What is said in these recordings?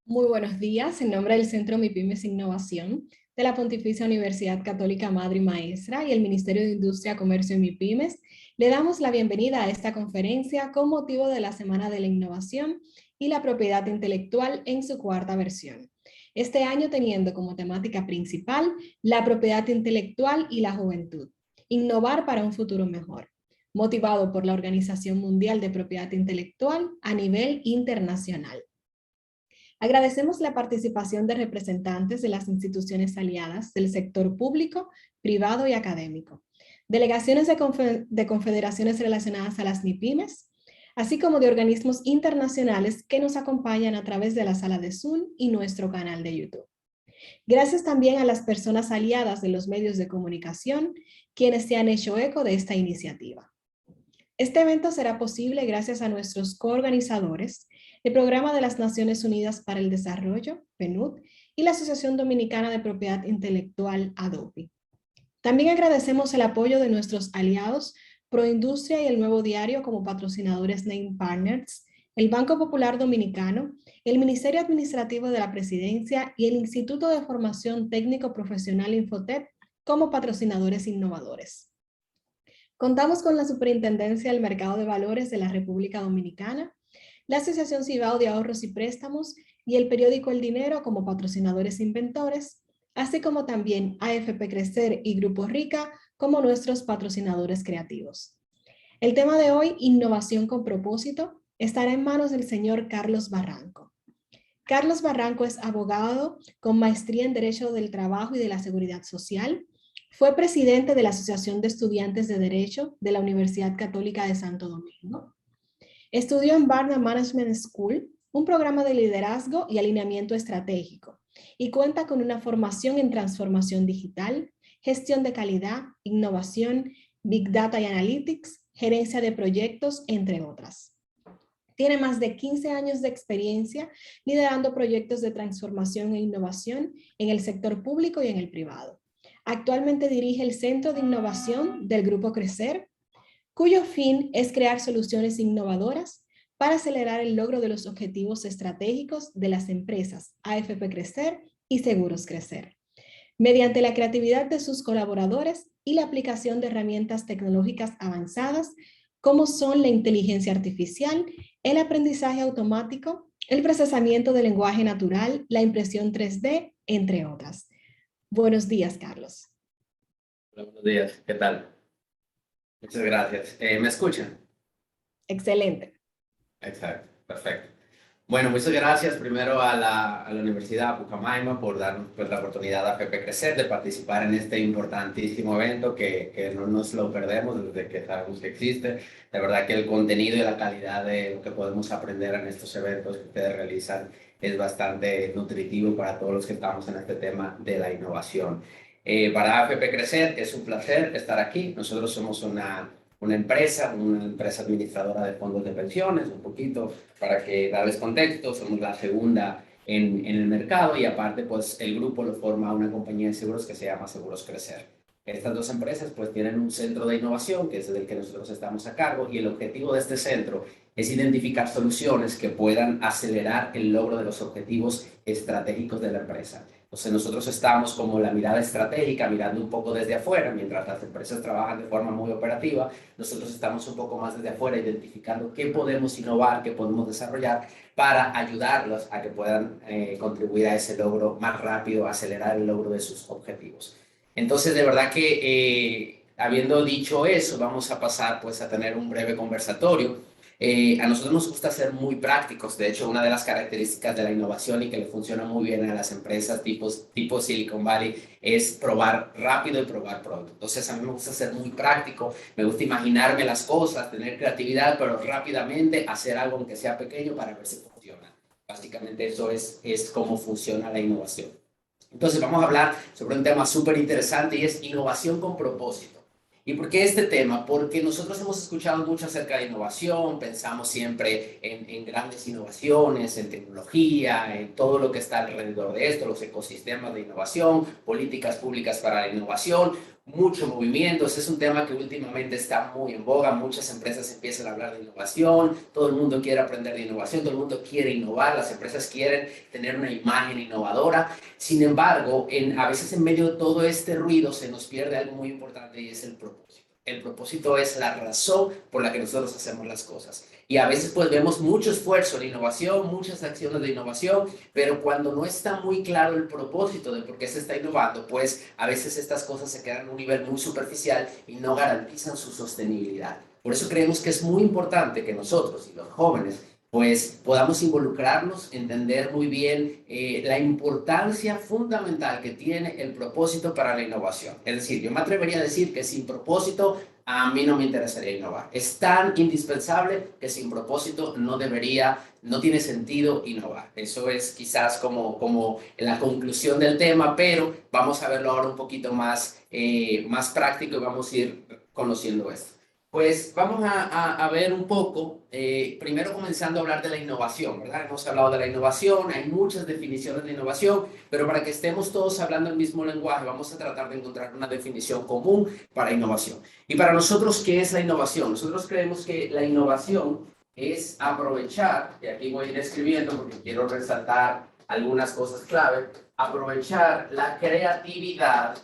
Muy buenos días. En nombre del Centro MIPYMES Innovación de la Pontificia Universidad Católica Madre y Maestra y el Ministerio de Industria, Comercio y MIPYMES, le damos la bienvenida a esta conferencia con motivo de la Semana de la Innovación y la Propiedad Intelectual en su cuarta versión. Este año teniendo como temática principal la propiedad intelectual y la juventud. Innovar para un futuro mejor, motivado por la Organización Mundial de Propiedad Intelectual a nivel internacional. Agradecemos la participación de representantes de las instituciones aliadas del sector público, privado y académico, delegaciones de confederaciones relacionadas a las MIPYMES, así como de organismos internacionales que nos acompañan a través de la sala de Zoom y nuestro canal de YouTube. Gracias también a las personas aliadas de los medios de comunicación, quienes se han hecho eco de esta iniciativa. Este evento será posible gracias a nuestros coorganizadores, el Programa de las Naciones Unidas para el Desarrollo, PNUD, y la Asociación Dominicana de Propiedad Intelectual, ADOPI. También agradecemos el apoyo de nuestros aliados Proindustria y el Nuevo Diario como patrocinadores Name Partners, el Banco Popular Dominicano, el Ministerio Administrativo de la Presidencia y el Instituto de Formación Técnico Profesional Infotep como patrocinadores innovadores. Contamos con la Superintendencia del Mercado de Valores de la República Dominicana, la Asociación Cibao de Ahorros y Préstamos y el periódico El Dinero como patrocinadores inventores, así como también AFP Crecer y Grupo Rica como nuestros patrocinadores creativos. El tema de hoy, innovación con propósito, estará en manos del señor Carlos Barranco. Carlos Barranco es abogado con maestría en Derecho del Trabajo y de la Seguridad Social. Fue presidente de la Asociación de Estudiantes de Derecho de la Universidad Católica de Santo Domingo. Estudió en Barnum Management School, un programa de liderazgo y alineamiento estratégico, y cuenta con una formación en transformación digital, gestión de calidad, innovación, Big Data y Analytics, gerencia de proyectos, entre otras. Tiene más de 15 años de experiencia liderando proyectos de transformación e innovación en el sector público y en el privado. Actualmente dirige el Centro de Innovación del Grupo Crecer, cuyo fin es crear soluciones innovadoras para acelerar el logro de los objetivos estratégicos de las empresas AFP Crecer y Seguros Crecer, mediante la creatividad de sus colaboradores y la aplicación de herramientas tecnológicas avanzadas como son la inteligencia artificial, el aprendizaje automático, el procesamiento de lenguaje natural, la impresión 3D, entre otras. Buenos días, Carlos. Hola, buenos días, ¿qué tal? Muchas gracias. ¿Me escuchan? Excelente. Exacto, perfecto. Bueno, muchas gracias primero a la Universidad Pucamaima por darnos pues, la oportunidad a FP Crecer de participar en este importantísimo evento que no nos lo perdemos desde que sabemos que existe. De verdad que el contenido y la calidad de lo que podemos aprender en estos eventos que ustedes realizan es bastante nutritivo para todos los que estamos en este tema de la innovación. Para AFP Crecer es un placer estar aquí. Nosotros somos una empresa administradora de fondos de pensiones, un poquito para que darles contexto, somos la segunda en el mercado y aparte pues el grupo lo forma una compañía de seguros que se llama Seguros Crecer. Estas dos empresas pues tienen un centro de innovación que es del que nosotros estamos a cargo y el objetivo de este centro es identificar soluciones que puedan acelerar el logro de los objetivos estratégicos de la empresa. Entonces nosotros estamos como la mirada estratégica, mirando un poco desde afuera, mientras las empresas trabajan de forma muy operativa, nosotros estamos un poco más desde afuera identificando qué podemos innovar, qué podemos desarrollar para ayudarlos a que puedan contribuir a ese logro más rápido, acelerar el logro de sus objetivos. Entonces, de verdad que habiendo dicho eso, vamos a pasar pues a tener un breve conversatorio. A nosotros nos gusta ser muy prácticos. De hecho, una de las características de la innovación y que le funciona muy bien a las empresas tipo Silicon Valley es probar rápido y probar pronto. Entonces, a mí me gusta ser muy práctico, me gusta imaginarme las cosas, tener creatividad, pero rápidamente hacer algo aunque sea pequeño para ver si funciona. Básicamente eso es cómo funciona la innovación. Entonces, vamos a hablar sobre un tema súper interesante y es innovación con propósito. ¿Y por qué este tema? Porque nosotros hemos escuchado mucho acerca de innovación, pensamos siempre en grandes innovaciones, en tecnología, en todo lo que está alrededor de esto, los ecosistemas de innovación, políticas públicas para la innovación. mucho movimiento. Es un tema que últimamente está muy en boga. Muchas empresas empiezan a hablar de innovación. Todo el mundo quiere aprender de innovación. Todo el mundo quiere innovar. Las empresas quieren tener una imagen innovadora. Sin embargo, a veces en medio de todo este ruido se nos pierde algo muy importante y es el propósito. El propósito es la razón por la que nosotros hacemos las cosas. Y a veces pues vemos mucho esfuerzo en innovación, muchas acciones de innovación, pero cuando no está muy claro el propósito de por qué se está innovando, pues a veces estas cosas se quedan en un nivel muy superficial y no garantizan su sostenibilidad. Por eso creemos que es muy importante que nosotros y los jóvenes pues podamos involucrarnos, entender muy bien la importancia fundamental que tiene el propósito para la innovación. Es decir, yo me atrevería a decir que sin propósito a mí no me interesaría innovar. Es tan indispensable que sin propósito no tiene sentido innovar. Eso es quizás como la conclusión del tema, pero vamos a verlo ahora un poquito más práctico y vamos a ir conociendo esto. Pues vamos a ver un poco, primero comenzando a hablar de la innovación, ¿verdad? Hemos hablado de la innovación, hay muchas definiciones de innovación, pero para que estemos todos hablando el mismo lenguaje, vamos a tratar de encontrar una definición común para innovación. Y para nosotros, ¿qué es la innovación? Nosotros creemos que la innovación es aprovechar, y aquí voy a ir escribiendo porque quiero resaltar algunas cosas clave, aprovechar la creatividad.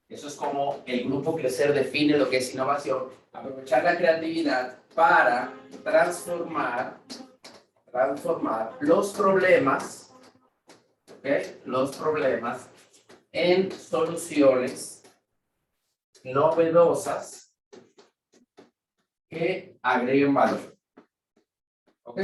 Eso es como el grupo Crecer define lo que es innovación. Aprovechar la creatividad para transformar los problemas, ¿okay? Los problemas en soluciones novedosas que agreguen valor. ¿Ok?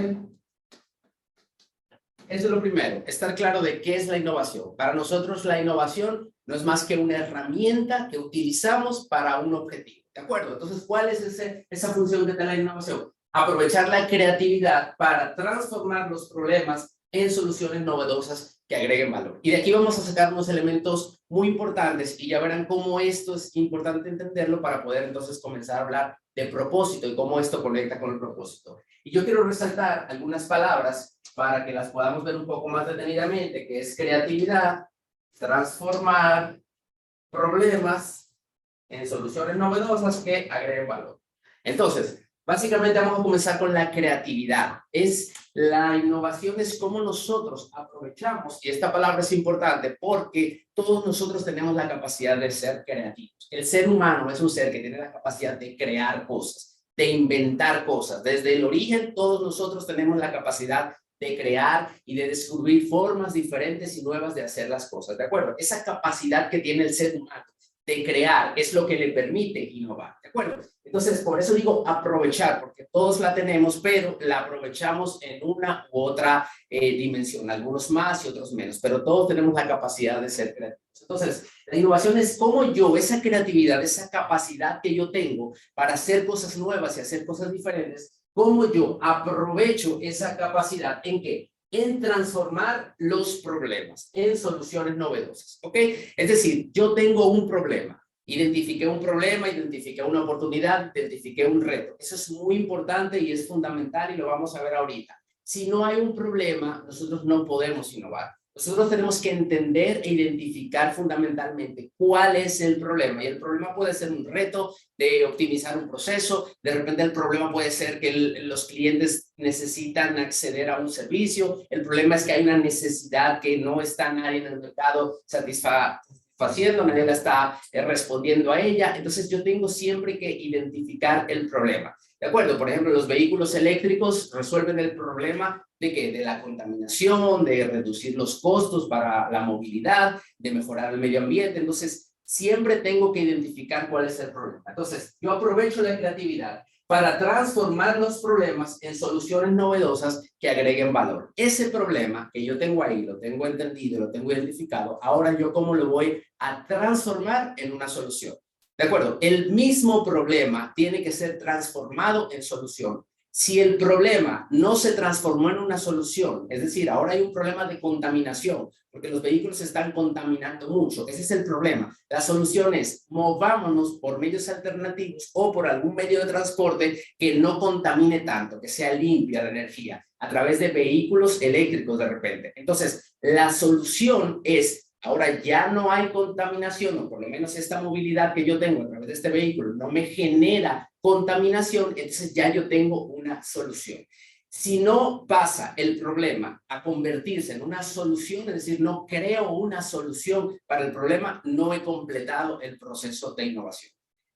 Eso es lo primero, estar claro de qué es la innovación. Para nosotros la innovación no es más que una herramienta que utilizamos para un objetivo. ¿De acuerdo? Entonces, ¿cuál es esa función que tiene la innovación? Aprovechar la creatividad para transformar los problemas en soluciones novedosas que agreguen valor. Y de aquí vamos a sacar unos elementos muy importantes y ya verán cómo esto es importante entenderlo para poder entonces comenzar a hablar de propósito y cómo esto conecta con el propósito. Y yo quiero resaltar algunas palabras para que las podamos ver un poco más detenidamente, que es creatividad, transformar problemas en soluciones novedosas que agreguen valor. Entonces, básicamente vamos a comenzar con la creatividad. La innovación es cómo nosotros aprovechamos, y esta palabra es importante porque todos nosotros tenemos la capacidad de ser creativos. El ser humano es un ser que tiene la capacidad de crear cosas, de inventar cosas. Desde el origen, todos nosotros tenemos la capacidad de crear y de descubrir formas diferentes y nuevas de hacer las cosas, ¿de acuerdo? Esa capacidad que tiene el ser humano de crear es lo que le permite innovar, ¿de acuerdo? Entonces, por eso digo aprovechar, porque todos la tenemos, pero la aprovechamos en una u otra dimensión, algunos más y otros menos, pero todos tenemos la capacidad de ser creativos. Entonces, la innovación es cómo yo, esa creatividad, esa capacidad que yo tengo para hacer cosas nuevas y hacer cosas diferentes, cómo yo aprovecho esa capacidad en qué, en transformar los problemas en soluciones novedosas, ¿ok? Es decir, yo tengo un problema, identifiqué un problema, identifiqué una oportunidad, identifiqué un reto. Eso es muy importante y es fundamental y lo vamos a ver ahorita. Si no hay un problema, nosotros no podemos innovar. Nosotros tenemos que entender e identificar fundamentalmente cuál es el problema. Y el problema puede ser un reto de optimizar un proceso. De repente el problema puede ser que los clientes necesitan acceder a un servicio. El problema es que hay una necesidad que no está nadie en el mercado satisfaciendo, nadie la está respondiendo a ella. Entonces yo tengo siempre que identificar el problema. ¿De acuerdo? Por ejemplo, los vehículos eléctricos resuelven el problema ¿de qué? De la contaminación, de reducir los costos para la movilidad, de mejorar el medio ambiente. Entonces, siempre tengo que identificar cuál es el problema. Entonces, yo aprovecho la creatividad para transformar los problemas en soluciones novedosas que agreguen valor. Ese problema que yo tengo ahí, lo tengo entendido, lo tengo identificado, ahora yo cómo lo voy a transformar en una solución. ¿De acuerdo? El mismo problema tiene que ser transformado en solución. Si el problema no se transformó en una solución, es decir, ahora hay un problema de contaminación, porque los vehículos se están contaminando mucho, ese es el problema. La solución es movámonos por medios alternativos o por algún medio de transporte que no contamine tanto, que sea limpia la energía, a través de vehículos eléctricos de repente. Entonces, la solución es ahora ya no hay contaminación, o por lo menos esta movilidad que yo tengo a través de este vehículo no me genera contaminación, entonces ya yo tengo una solución. Si no pasa el problema a convertirse en una solución, es decir, no creo una solución para el problema, no he completado el proceso de innovación.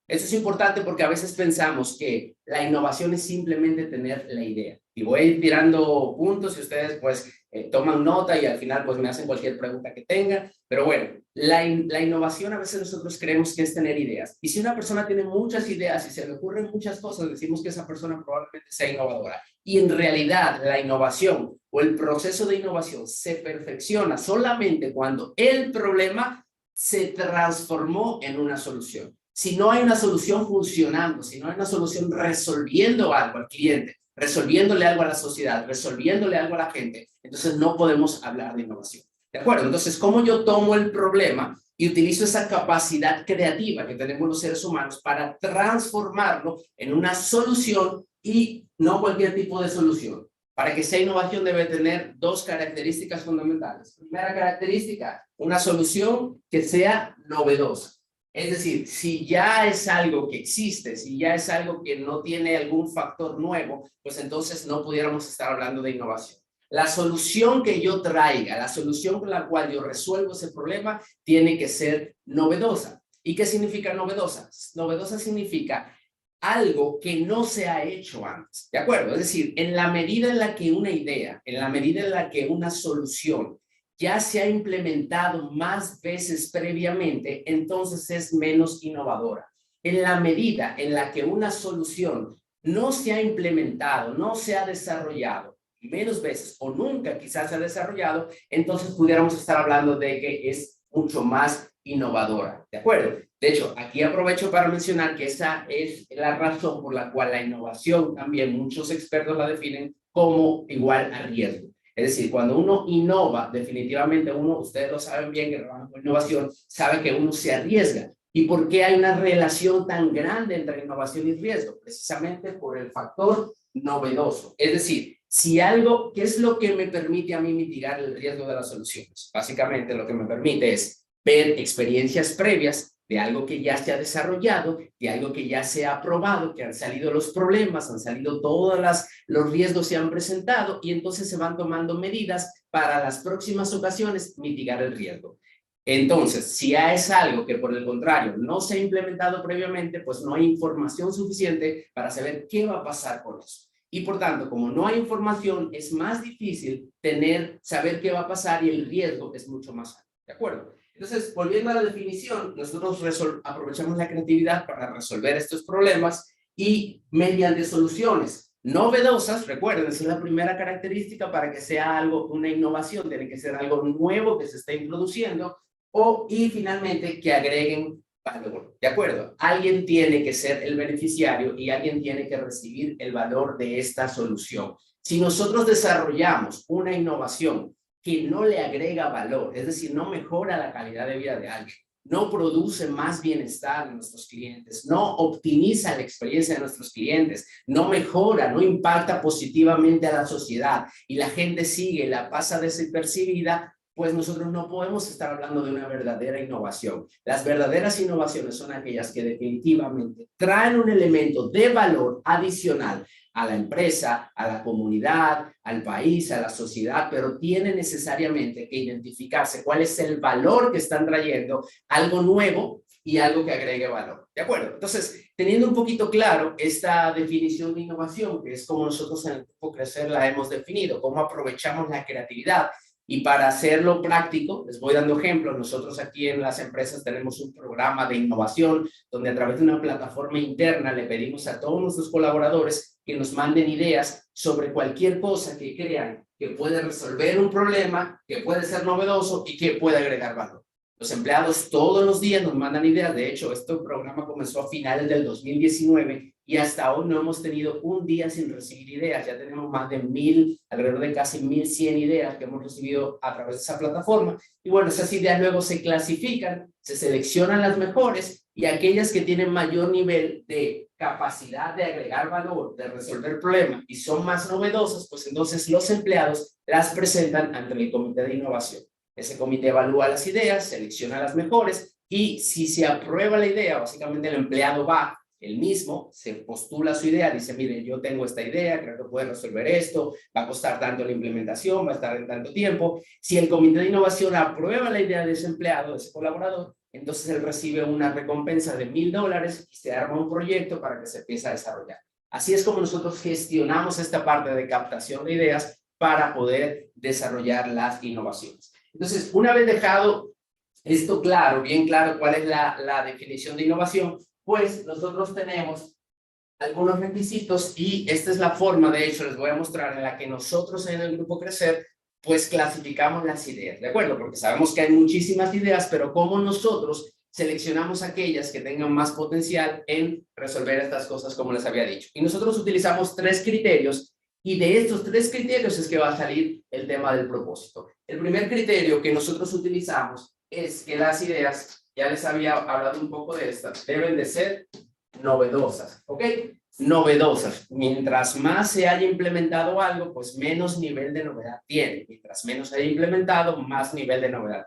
Eso es importante porque a veces pensamos que la innovación es simplemente tener la idea. Y voy a ir tirando puntos y ustedes pues toman nota y al final pues me hacen cualquier pregunta que tengan. Pero bueno, la innovación a veces nosotros creemos que es tener ideas. Y si una persona tiene muchas ideas y se le ocurren muchas cosas, decimos que esa persona probablemente sea innovadora. Y en realidad la innovación o el proceso de innovación se perfecciona solamente cuando el problema se transformó en una solución. Si no hay una solución funcionando, si no hay una solución resolviendo algo al cliente, resolviéndole algo a la sociedad, resolviéndole algo a la gente, entonces no podemos hablar de innovación. ¿De acuerdo? Entonces, ¿cómo yo tomo el problema y utilizo esa capacidad creativa que tenemos los seres humanos para transformarlo en una solución y no cualquier tipo de solución? Para que sea innovación debe tener dos características fundamentales. Primera característica, una solución que sea novedosa. Es decir, si ya es algo que existe, si ya es algo que no tiene algún factor nuevo, pues entonces no pudiéramos estar hablando de innovación. La solución que yo traiga, la solución con la cual yo resuelvo ese problema, tiene que ser novedosa. ¿Y qué significa novedosa? Novedosa significa algo que no se ha hecho antes, ¿de acuerdo? Es decir, en la medida en la que una idea, en la medida en la que una solución ya se ha implementado más veces previamente, entonces es menos innovadora. En la medida en la que una solución no se ha implementado, no se ha desarrollado menos veces o nunca quizás se ha desarrollado, entonces pudiéramos estar hablando de que es mucho más innovadora, ¿de acuerdo? De hecho, aquí aprovecho para mencionar que esa es la razón por la cual la innovación también muchos expertos la definen como igual a riesgo. Es decir, cuando uno innova, definitivamente uno, ustedes lo saben bien que trabajan con innovación, sabe que uno se arriesga. ¿Y por qué hay una relación tan grande entre innovación y riesgo? Precisamente por el factor novedoso. Es decir, si algo, ¿qué es lo que me permite a mí mitigar el riesgo de las soluciones? Básicamente lo que me permite es ver experiencias previas de algo que ya se ha desarrollado, de algo que ya se ha probado, que han salido los problemas, han salido todos los riesgos se han presentado y entonces se van tomando medidas para las próximas ocasiones mitigar el riesgo. Entonces, si ya es algo que por el contrario no se ha implementado previamente, pues no hay información suficiente para saber qué va a pasar con eso. Y por tanto, como no hay información, es más difícil saber qué va a pasar y el riesgo es mucho más alto. ¿De acuerdo? Entonces, volviendo a la definición, nosotros aprovechamos la creatividad para resolver estos problemas y mediante soluciones novedosas, recuerden, esa es la primera característica para que sea algo, una innovación, tiene que ser algo nuevo que se está introduciendo y finalmente que agreguen valor. ¿De acuerdo? Alguien tiene que ser el beneficiario y alguien tiene que recibir el valor de esta solución. Si nosotros desarrollamos una innovación que no le agrega valor, es decir, no mejora la calidad de vida de alguien, no produce más bienestar en nuestros clientes, no optimiza la experiencia de nuestros clientes, no mejora, no impacta positivamente a la sociedad y la gente sigue, la pasa desapercibida, pues nosotros no podemos estar hablando de una verdadera innovación. Las verdaderas innovaciones son aquellas que definitivamente traen un elemento de valor adicional a la empresa, a la comunidad, al país, a la sociedad, pero tiene necesariamente que identificarse cuál es el valor que están trayendo, algo nuevo y algo que agregue valor. ¿De acuerdo? Entonces, teniendo un poquito claro esta definición de innovación, que es como nosotros en el Grupo Crecer la hemos definido, cómo aprovechamos la creatividad. Y para hacerlo práctico, les voy dando ejemplos. Nosotros aquí en las empresas tenemos un programa de innovación donde a través de una plataforma interna le pedimos a todos nuestros colaboradores que nos manden ideas sobre cualquier cosa que crean que puede resolver un problema, que puede ser novedoso y que puede agregar valor. Los empleados todos los días nos mandan ideas. De hecho, este programa comenzó a finales del 2019 y hasta hoy no hemos tenido un día sin recibir ideas. Ya tenemos más de 1000, alrededor de casi 1100 ideas que hemos recibido a través de esa plataforma. Y bueno, esas ideas luego se clasifican, se seleccionan las mejores y aquellas que tienen mayor nivel de capacidad de agregar valor, de resolver problemas y son más novedosas, pues entonces los empleados las presentan ante el comité de innovación. Ese comité evalúa las ideas, selecciona las mejores y si se aprueba la idea, básicamente el empleado va, él mismo, se postula su idea, dice, mire, yo tengo esta idea, creo que puede resolver esto, va a costar tanto la implementación, va a estar en tanto tiempo. Si el comité de innovación aprueba la idea de ese empleado, de ese colaborador, entonces él recibe una recompensa de $1000 y se arma un proyecto para que se empiece a desarrollar. Así es como nosotros gestionamos esta parte de captación de ideas para poder desarrollar las innovaciones. Entonces, una vez dejado esto claro, bien claro, cuál es la definición de innovación, pues nosotros tenemos algunos requisitos y esta es la forma, de hecho, les voy a mostrar en la que nosotros en el Grupo Crecer, pues clasificamos las ideas, ¿de acuerdo? Porque sabemos que hay muchísimas ideas, pero cómo nosotros seleccionamos aquellas que tengan más potencial en resolver estas cosas, como les había dicho. Y nosotros utilizamos 3 criterios y de estos 3 criterios es que va a salir el tema del propósito. El primer criterio que nosotros utilizamos es que las ideas, ya les había hablado un poco de estas, deben de ser novedosas, ¿ok? Novedosas. Mientras más se haya implementado algo, pues menos nivel de novedad tiene. Mientras menos se haya implementado, más nivel de novedad.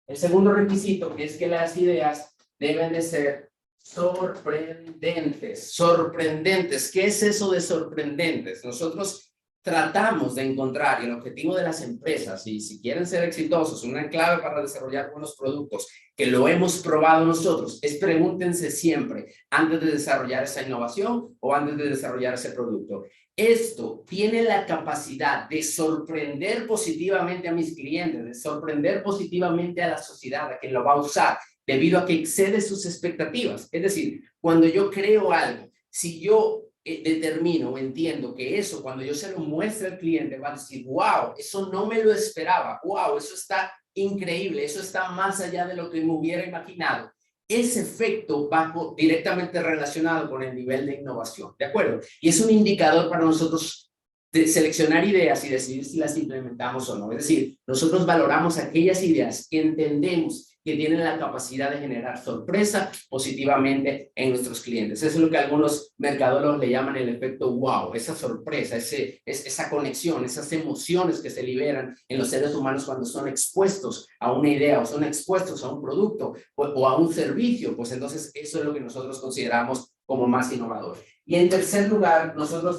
El segundo requisito es que las ideas deben de ser sorprendentes. Sorprendentes. ¿Qué es eso de sorprendentes? Nosotros tratamos de encontrar, y el objetivo de las empresas, y si quieren ser exitosos, una clave para desarrollar buenos productos, que lo hemos probado nosotros, es pregúntense siempre, antes de desarrollar esa innovación o antes de desarrollar ese producto, ¿esto tiene la capacidad de sorprender positivamente a mis clientes, de sorprender positivamente a la sociedad, a quien lo va a usar, debido a que excede sus expectativas? Es decir, cuando yo creo algo, si yo determino o entiendo que eso, cuando yo se lo muestre al cliente, va a decir, wow, eso no me lo esperaba, wow, eso está increíble, eso está más allá de lo que me hubiera imaginado. Ese efecto va directamente relacionado con el nivel de innovación, ¿de acuerdo? Y es un indicador para nosotros de seleccionar ideas y decidir si las implementamos o no. Es decir, nosotros valoramos aquellas ideas que entendemos que tienen la capacidad de generar sorpresa positivamente en nuestros clientes. Eso es lo que algunos mercadólogos le llaman el efecto wow, esa sorpresa, esa conexión, esas emociones que se liberan en los seres humanos cuando son expuestos a una idea o son expuestos a un producto o a un servicio, pues entonces eso es lo que nosotros consideramos como más innovador. Y en tercer lugar, nosotros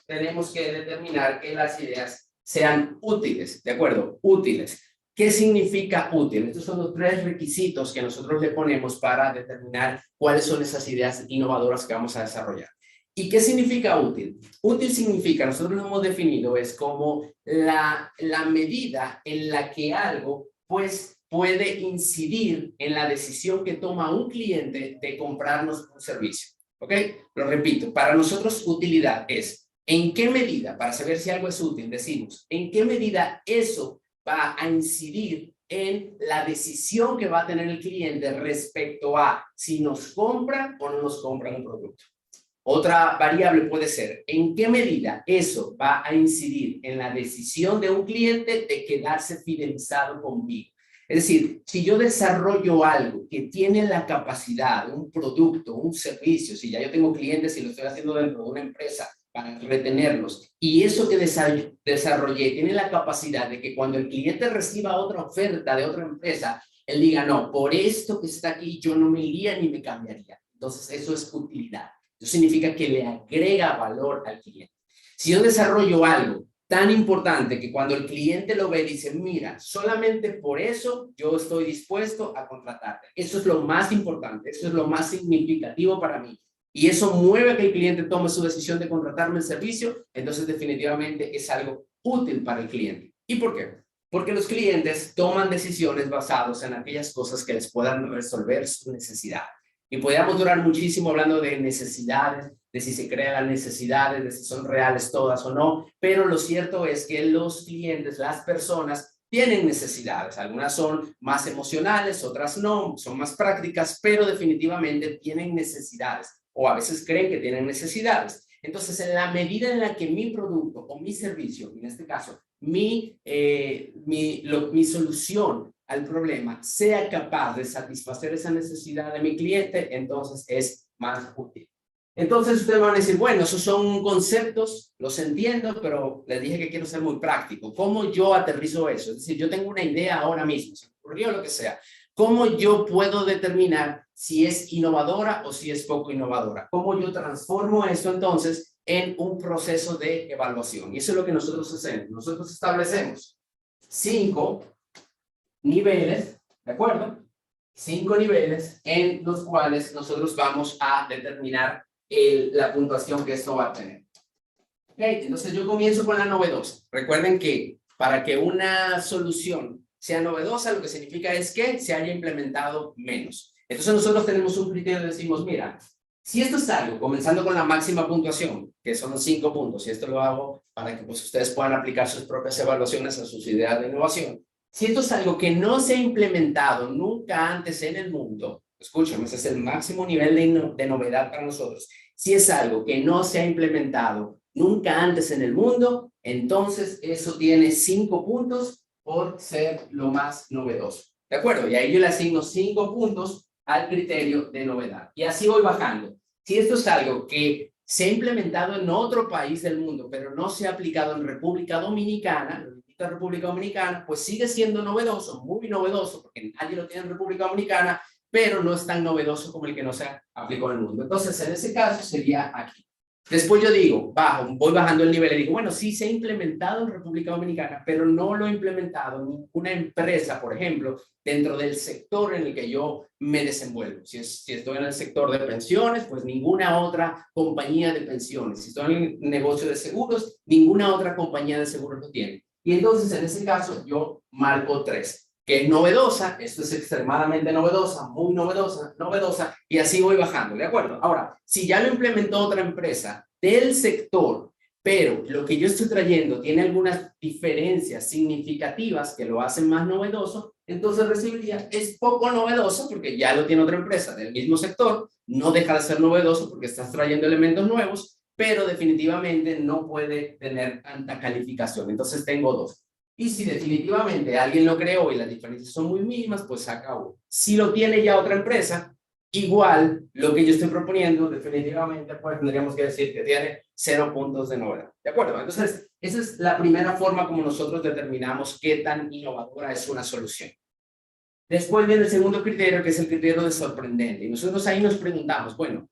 tenemos que determinar que las ideas sean útiles, ¿de acuerdo? Útiles. ¿Qué significa útil? Estos son los 3 requisitos que nosotros le ponemos para determinar cuáles son esas ideas innovadoras que vamos a desarrollar. ¿Y qué significa útil? Útil significa, nosotros lo hemos definido, es como la medida en la que algo pues puede incidir en la decisión que toma un cliente de comprarnos un servicio. ¿Ok? Lo repito, para nosotros utilidad es ¿en qué medida? Para saber si algo es útil, decimos, ¿en qué medida eso va a incidir en la decisión que va a tener el cliente respecto a si nos compra o no nos compra un producto? Otra variable puede ser, ¿en qué medida eso va a incidir en la decisión de un cliente de quedarse fidelizado conmigo? Es decir, si yo desarrollo algo que tiene la capacidad, un producto, un servicio, si ya yo tengo clientes y lo estoy haciendo dentro de una empresa para retenerlos, y eso que desarrollé tiene la capacidad de que cuando el cliente reciba otra oferta de otra empresa, él diga, no, por esto que está aquí yo no me iría ni me cambiaría. Entonces eso es utilidad. Eso significa que le agrega valor al cliente. Si yo desarrollo algo tan importante que cuando el cliente lo ve dice, mira, solamente por eso yo estoy dispuesto a contratarte. Eso es lo más importante, eso es lo más significativo para mí. Y eso mueve a que el cliente tome su decisión de contratarme el servicio, entonces definitivamente es algo útil para el cliente. ¿Y por qué? Porque los clientes toman decisiones basadas en aquellas cosas que les puedan resolver sus necesidades. Y podríamos durar muchísimo hablando de necesidades, de si se crean las necesidades, de si son reales todas o no, pero lo cierto es que los clientes, las personas, tienen necesidades. Algunas son más emocionales, otras no, son más prácticas, pero definitivamente tienen necesidades o a veces creen que tienen necesidades. Entonces, en la medida en la que mi producto o mi servicio, en este caso, mi solución al problema sea capaz de satisfacer esa necesidad de mi cliente, entonces es más útil. Entonces ustedes van a decir, bueno, esos son conceptos, los entiendo, pero les dije que quiero ser muy práctico. ¿Cómo yo aterrizo eso? Es decir, yo tengo una idea ahora mismo, se me ocurrió lo que sea. ¿Cómo yo puedo determinar si es innovadora o si es poco innovadora? ¿Cómo yo transformo esto entonces en un proceso de evaluación? Y eso es lo que nosotros hacemos. Nosotros establecemos 5 niveles, ¿de acuerdo? 5 niveles en los cuales nosotros vamos a determinar la puntuación que esto va a tener. Okay, entonces yo comienzo con la novedosa. Recuerden que para que una solución sea novedosa, lo que significa es que se haya implementado menos. Entonces nosotros tenemos un criterio, decimos, mira, si esto es algo, comenzando con la máxima puntuación, que son los 5 puntos, y esto lo hago para que pues, ustedes puedan aplicar sus propias evaluaciones a sus ideas de innovación. Si esto es algo que no se ha implementado nunca antes en el mundo, escúchame, ese es el máximo nivel de novedad para nosotros. Si es algo que no se ha implementado nunca antes en el mundo, entonces eso tiene 5 puntos por ser lo más novedoso. ¿De acuerdo? Y ahí yo le asigno 5 puntos al criterio de novedad. Y así voy bajando. Si esto es algo que se ha implementado en otro país del mundo, pero no se ha aplicado en República Dominicana, República Dominicana, pues sigue siendo novedoso, muy novedoso, porque nadie lo tiene en República Dominicana, pero no es tan novedoso como el que no se aplicó en el mundo. Entonces, en ese caso sería aquí. Después yo digo, voy bajando el nivel y digo, bueno, sí se ha implementado en República Dominicana, pero no lo ha implementado ninguna empresa, por ejemplo, dentro del sector en el que yo me desenvuelvo. Si estoy en el sector de pensiones, pues ninguna otra compañía de pensiones. Si estoy en el negocio de seguros, ninguna otra compañía de seguros lo tiene. Y entonces, en ese caso, yo marco 3, que es novedosa, esto es extremadamente novedosa, muy novedosa, novedosa, y así voy bajando, ¿de acuerdo? Ahora, si ya lo implementó otra empresa del sector, pero lo que yo estoy trayendo tiene algunas diferencias significativas que lo hacen más novedoso, entonces recibiría, es poco novedoso porque ya lo tiene otra empresa del mismo sector, no deja de ser novedoso porque estás trayendo elementos nuevos, pero definitivamente no puede tener tanta calificación. Entonces tengo 2. Y si definitivamente alguien lo creó y las diferencias son muy mínimas, pues saca 1. Si lo tiene ya otra empresa, igual lo que yo estoy proponiendo, definitivamente, pues tendríamos que decir que tiene 0 puntos de novedad. ¿De acuerdo? Entonces, esa es la primera forma como nosotros determinamos qué tan innovadora es una solución. Después viene el segundo criterio, que es el criterio de sorprendente. Y nosotros ahí nos preguntamos, bueno,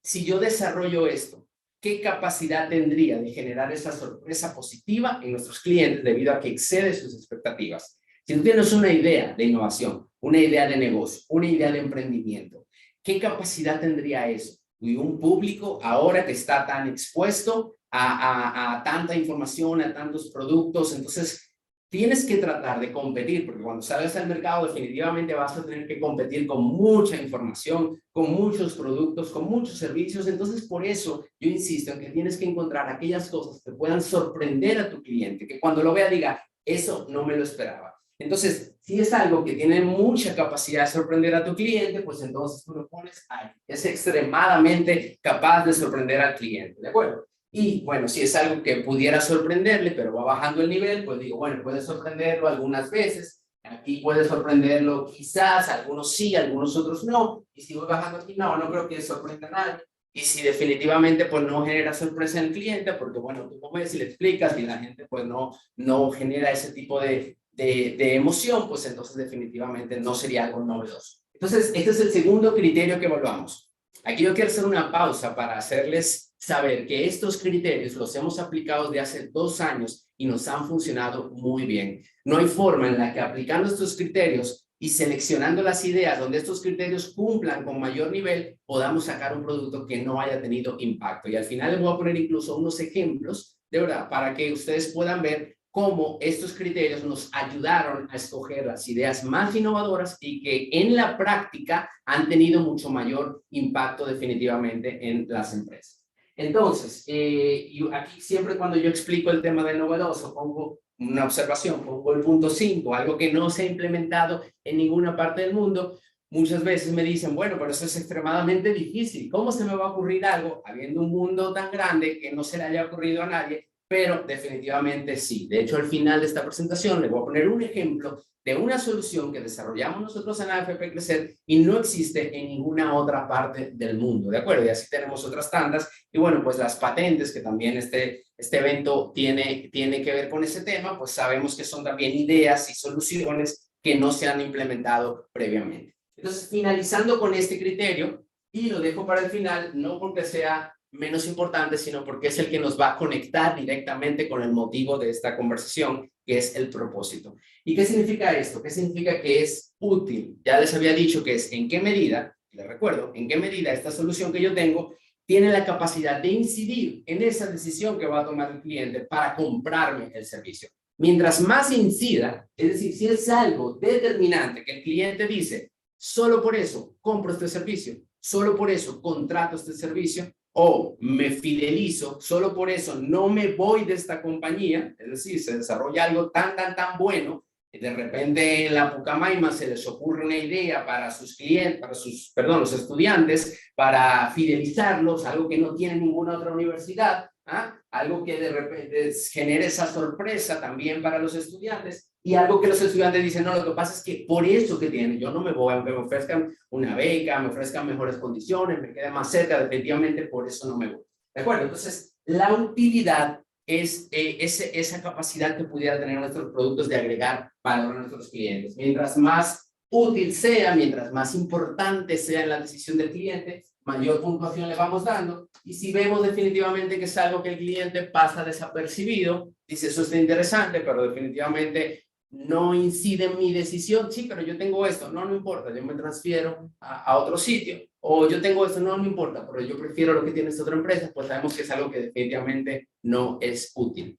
si yo desarrollo esto, ¿qué capacidad tendría de generar esa sorpresa positiva en nuestros clientes debido a que excede sus expectativas? Si tú tienes una idea de innovación, una idea de negocio, una idea de emprendimiento, ¿qué capacidad tendría eso? Y un público ahora que está tan expuesto a tanta información, a tantos productos, entonces tienes que tratar de competir, porque cuando salgas al mercado definitivamente vas a tener que competir con mucha información, con muchos productos, con muchos servicios. Entonces, por eso yo insisto en que tienes que encontrar aquellas cosas que puedan sorprender a tu cliente, que cuando lo vea diga, eso no me lo esperaba. Entonces, si es algo que tiene mucha capacidad de sorprender a tu cliente, pues entonces tú lo pones ahí. Es extremadamente capaz de sorprender al cliente, ¿de acuerdo? Y bueno, si es algo que pudiera sorprenderle, pero va bajando el nivel, pues digo, bueno, puede sorprenderlo algunas veces. Aquí puede sorprenderlo quizás, algunos sí, algunos otros no. Y si voy bajando aquí, no creo que sorprenda a nadie. Y si definitivamente pues no genera sorpresa en el cliente, porque bueno, tú lo ves y le explicas y la gente pues no genera ese tipo de emoción, pues entonces definitivamente no sería algo novedoso. Entonces, este es el segundo criterio que evaluamos. Aquí yo quiero hacer una pausa para hacerles saber que estos criterios los hemos aplicado desde hace 2 años y nos han funcionado muy bien. No hay forma en la que aplicando estos criterios y seleccionando las ideas donde estos criterios cumplan con mayor nivel, podamos sacar un producto que no haya tenido impacto. Y al final les voy a poner incluso unos ejemplos, de verdad, para que ustedes puedan ver cómo estos criterios nos ayudaron a escoger las ideas más innovadoras y que en la práctica han tenido mucho mayor impacto definitivamente en las empresas. Entonces, aquí siempre cuando yo explico el tema de novedoso, pongo una observación, pongo el punto 5, algo que no se ha implementado en ninguna parte del mundo. Muchas veces me dicen, bueno, pero eso es extremadamente difícil. ¿Cómo se me va a ocurrir algo habiendo un mundo tan grande que no se le haya ocurrido a nadie? pero definitivamente sí. De hecho, al final de esta presentación les voy a poner un ejemplo de una solución que desarrollamos nosotros en AFP Crecer y no existe en ninguna otra parte del mundo, ¿de acuerdo? Y así tenemos otras tandas. Y bueno, pues las patentes, que también este evento tiene que ver con ese tema, pues sabemos que son también ideas y soluciones que no se han implementado previamente. Entonces, finalizando con este criterio, y lo dejo para el final, no porque sea menos importante, sino porque es el que nos va a conectar directamente con el motivo de esta conversación, que es el propósito. ¿Y qué significa esto? ¿Qué significa que es útil? Ya les había dicho que es en qué medida, les recuerdo, en qué medida esta solución que yo tengo tiene la capacidad de incidir en esa decisión que va a tomar el cliente para comprarme el servicio. Mientras más incida, es decir, si es algo determinante que el cliente dice, solo por eso compro este servicio, solo por eso contrato este servicio, o me fidelizo, solo por eso no me voy de esta compañía, es decir, se desarrolla algo tan bueno, y de repente en la Pucamaima se les ocurre una idea para sus clientes, los estudiantes, para fidelizarlos, algo que no tiene ninguna otra universidad, algo que de repente genere esa sorpresa también para los estudiantes, y algo que los estudiantes dicen, no, lo que pasa es que por eso que tienen, yo no me voy, aunque me ofrezcan una beca, me ofrezcan mejores condiciones, me quede más cerca, definitivamente por eso no me voy. ¿De acuerdo? Entonces, la utilidad es esa capacidad que pudiera tener nuestros productos de agregar valor a nuestros clientes. Mientras más útil sea, mientras más importante sea en la decisión del cliente, mayor puntuación le vamos dando. Y si vemos definitivamente que es algo que el cliente pasa desapercibido, dice, eso está interesante, pero definitivamente no incide en mi decisión. Sí, pero yo tengo esto, no importa, yo me transfiero a otro sitio. O yo tengo esto, no importa, pero yo prefiero lo que tiene esta otra empresa, pues sabemos que es algo que definitivamente no es útil.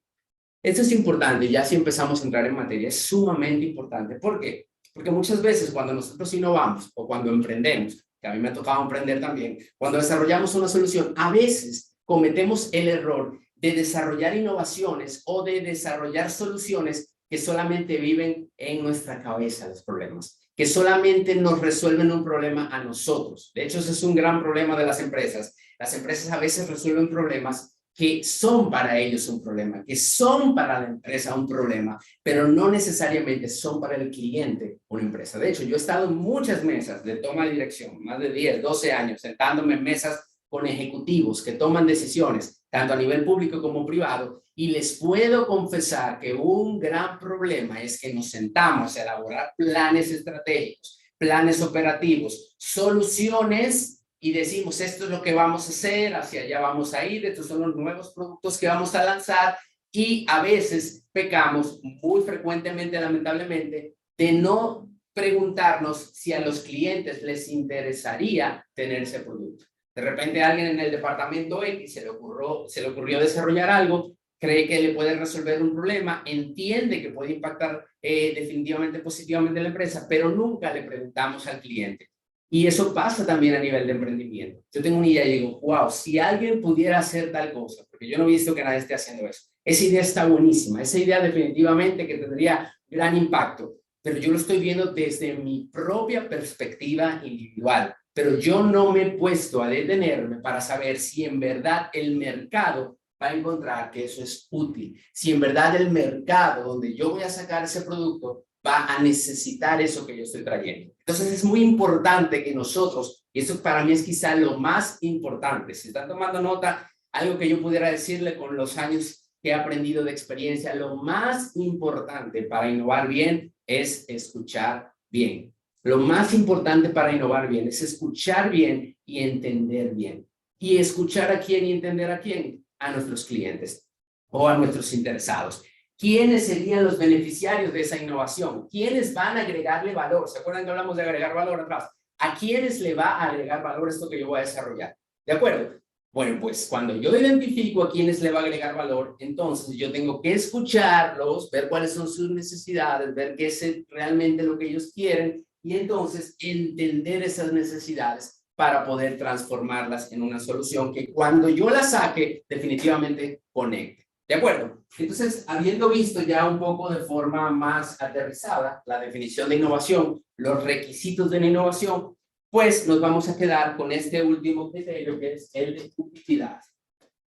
Esto es importante, ya si empezamos a entrar en materia, es sumamente importante. ¿Por qué? Porque muchas veces cuando nosotros innovamos o cuando emprendemos, que a mí me ha tocado emprender también, cuando desarrollamos una solución, a veces cometemos el error de desarrollar innovaciones o de desarrollar soluciones que solamente viven en nuestra cabeza, los problemas, que solamente nos resuelven un problema a nosotros. De hecho, ese es un gran problema de las empresas. Las empresas a veces resuelven problemas que son para ellos un problema, que son para la empresa un problema, pero no necesariamente son para el cliente una empresa. De hecho, yo he estado en muchas mesas de toma de dirección, más de 10, 12 años, sentándome en mesas con ejecutivos que toman decisiones, tanto a nivel público como privado, y les puedo confesar que un gran problema es que nos sentamos a elaborar planes estratégicos, planes operativos, soluciones, y decimos, esto es lo que vamos a hacer, hacia allá vamos a ir, estos son los nuevos productos que vamos a lanzar, y a veces pecamos, muy frecuentemente, lamentablemente, de no preguntarnos si a los clientes les interesaría tener ese producto. De repente alguien en el departamento X se le ocurrió desarrollar algo, cree que le puede resolver un problema, entiende que puede impactar definitivamente positivamente en la empresa, pero nunca le preguntamos al cliente. Y eso pasa también a nivel de emprendimiento. Yo tengo una idea y digo, wow, si alguien pudiera hacer tal cosa, porque yo no he visto que nadie esté haciendo eso. Esa idea está buenísima, esa idea definitivamente que tendría gran impacto, pero yo lo estoy viendo desde mi propia perspectiva individual. Pero yo no me he puesto a detenerme para saber si en verdad el mercado va a encontrar que eso es útil. Si en verdad el mercado donde yo voy a sacar ese producto va a necesitar eso que yo estoy trayendo. Entonces es muy importante que nosotros, y eso para mí es quizá lo más importante, si están tomando nota, algo que yo pudiera decirle con los años que he aprendido de experiencia, lo más importante para innovar bien es escuchar bien. Lo más importante para innovar bien es escuchar bien y entender bien. ¿Y escuchar a quién y entender a quién? A nuestros clientes o a nuestros interesados. ¿Quiénes serían los beneficiarios de esa innovación? ¿Quiénes van a agregarle valor? ¿Se acuerdan que hablamos de agregar valor atrás? ¿A quiénes le va a agregar valor esto que yo voy a desarrollar? ¿De acuerdo? Bueno, pues cuando yo identifico a quiénes le va a agregar valor, entonces yo tengo que escucharlos, ver cuáles son sus necesidades, ver qué es realmente lo que ellos quieren, y entonces entender esas necesidades para poder transformarlas en una solución que cuando yo la saque definitivamente conecte. ¿De acuerdo? Entonces, habiendo visto ya un poco de forma más aterrizada la definición de innovación, los requisitos de la innovación, pues nos vamos a quedar con este último criterio que es el de utilidad.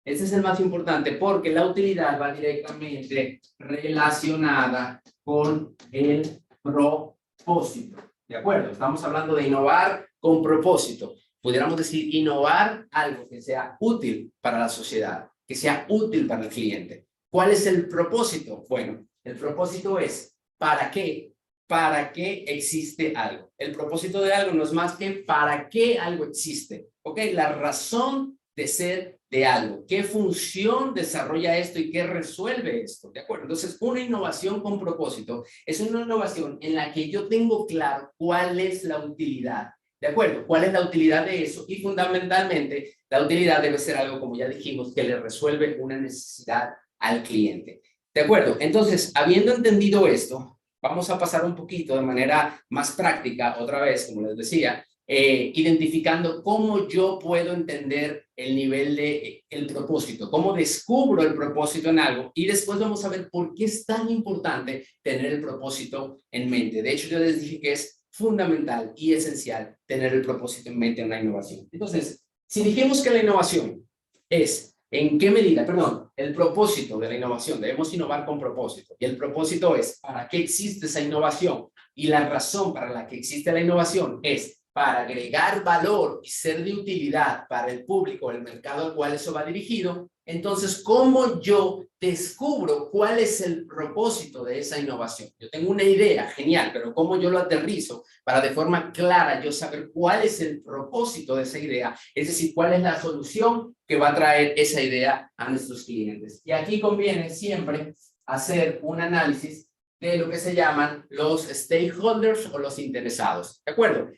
Este es el más importante porque la utilidad va directamente relacionada con el propósito. ¿De acuerdo? Estamos hablando de innovar con propósito. Pudiéramos decir innovar algo que sea útil para la sociedad, que sea útil para el cliente. ¿Cuál es el propósito? Bueno, el propósito es ¿para qué? ¿Para qué existe algo? El propósito de algo no es más que ¿para qué algo existe? ¿Ok? La razón de ser de algo. ¿Qué función desarrolla esto y qué resuelve esto? ¿De acuerdo? Entonces, una innovación con propósito es una innovación en la que yo tengo claro cuál es la utilidad. ¿De acuerdo? ¿Cuál es la utilidad de eso? Y fundamentalmente, la utilidad debe ser algo, como ya dijimos, que le resuelve una necesidad al cliente. ¿De acuerdo? Entonces, habiendo entendido esto, vamos a pasar un poquito de manera más práctica, otra vez, como les decía, identificando cómo yo puedo entender el nivel de el propósito, cómo descubro el propósito en algo y después vamos a ver por qué es tan importante tener el propósito en mente. De hecho, yo les dije que es fundamental y esencial tener el propósito en mente en la innovación. Entonces, si dijimos que la innovación es ¿en qué medida? Perdón, el propósito de la innovación. Debemos innovar con propósito. Y el propósito es ¿para qué existe esa innovación? Y la razón para la que existe la innovación es para agregar valor y ser de utilidad para el público, el mercado al cual eso va dirigido. Entonces, ¿cómo yo descubro cuál es el propósito de esa innovación? Yo tengo una idea, genial, pero ¿cómo yo lo aterrizo para de forma clara yo saber cuál es el propósito de esa idea? Es decir, cuál es la solución que va a traer esa idea a nuestros clientes. Y aquí conviene siempre hacer un análisis de lo que se llaman los stakeholders o los interesados. ¿De acuerdo?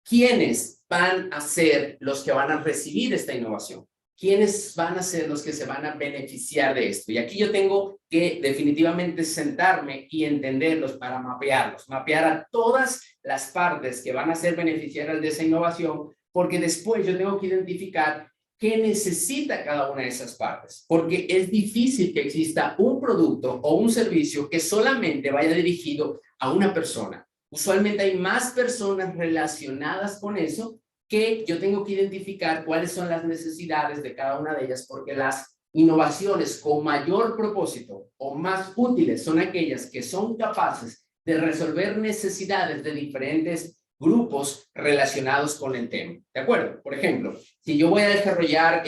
¿Quiénes van a ser los que van a recibir esta innovación? ¿Quiénes van a ser los que se van a beneficiar de esto? Y aquí yo tengo que definitivamente sentarme y entenderlos para mapearlos, mapear a todas las partes que van a ser beneficiarias de esa innovación, porque después yo tengo que identificar qué necesita cada una de esas partes, porque es difícil que exista un producto o un servicio que solamente vaya dirigido a una persona. Usualmente hay más personas relacionadas con eso que yo tengo que identificar cuáles son las necesidades de cada una de ellas, porque las innovaciones con mayor propósito o más útiles son aquellas que son capaces de resolver necesidades de diferentes grupos relacionados con el tema. ¿De acuerdo? Por ejemplo, si yo voy a desarrollar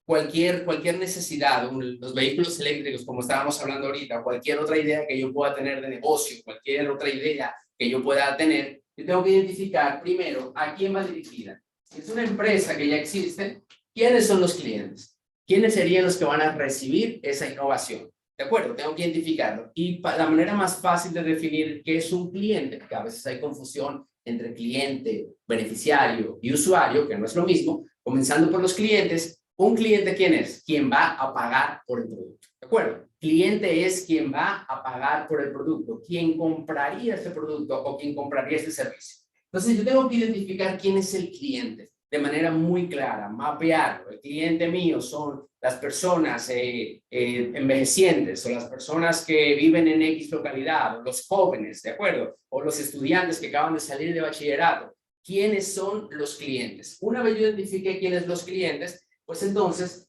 cualquier necesidad, los vehículos eléctricos, como estábamos hablando ahorita, cualquier otra idea que yo pueda tener de negocio, cualquier otra idea que yo pueda tener, yo tengo que identificar primero a quién va dirigida. Si es una empresa que ya existe, ¿quiénes son los clientes? ¿Quiénes serían los que van a recibir esa innovación? ¿De acuerdo? Tengo que identificarlo. Y la manera más fácil de definir qué es un cliente, porque a veces hay confusión entre cliente, beneficiario y usuario, que no es lo mismo, comenzando por los clientes. ¿Un cliente quién es? Quien va a pagar por el producto. ¿De acuerdo? Cliente es quien va a pagar por el producto, quien compraría ese producto o quien compraría ese servicio. Entonces yo tengo que identificar quién es el cliente de manera muy clara, mapearlo. El cliente mío son las personas envejecientes o las personas que viven en X localidad, o los jóvenes, ¿de acuerdo? O los estudiantes que acaban de salir de bachillerato. ¿Quiénes son los clientes? Una vez yo identifique quiénes son los clientes, pues entonces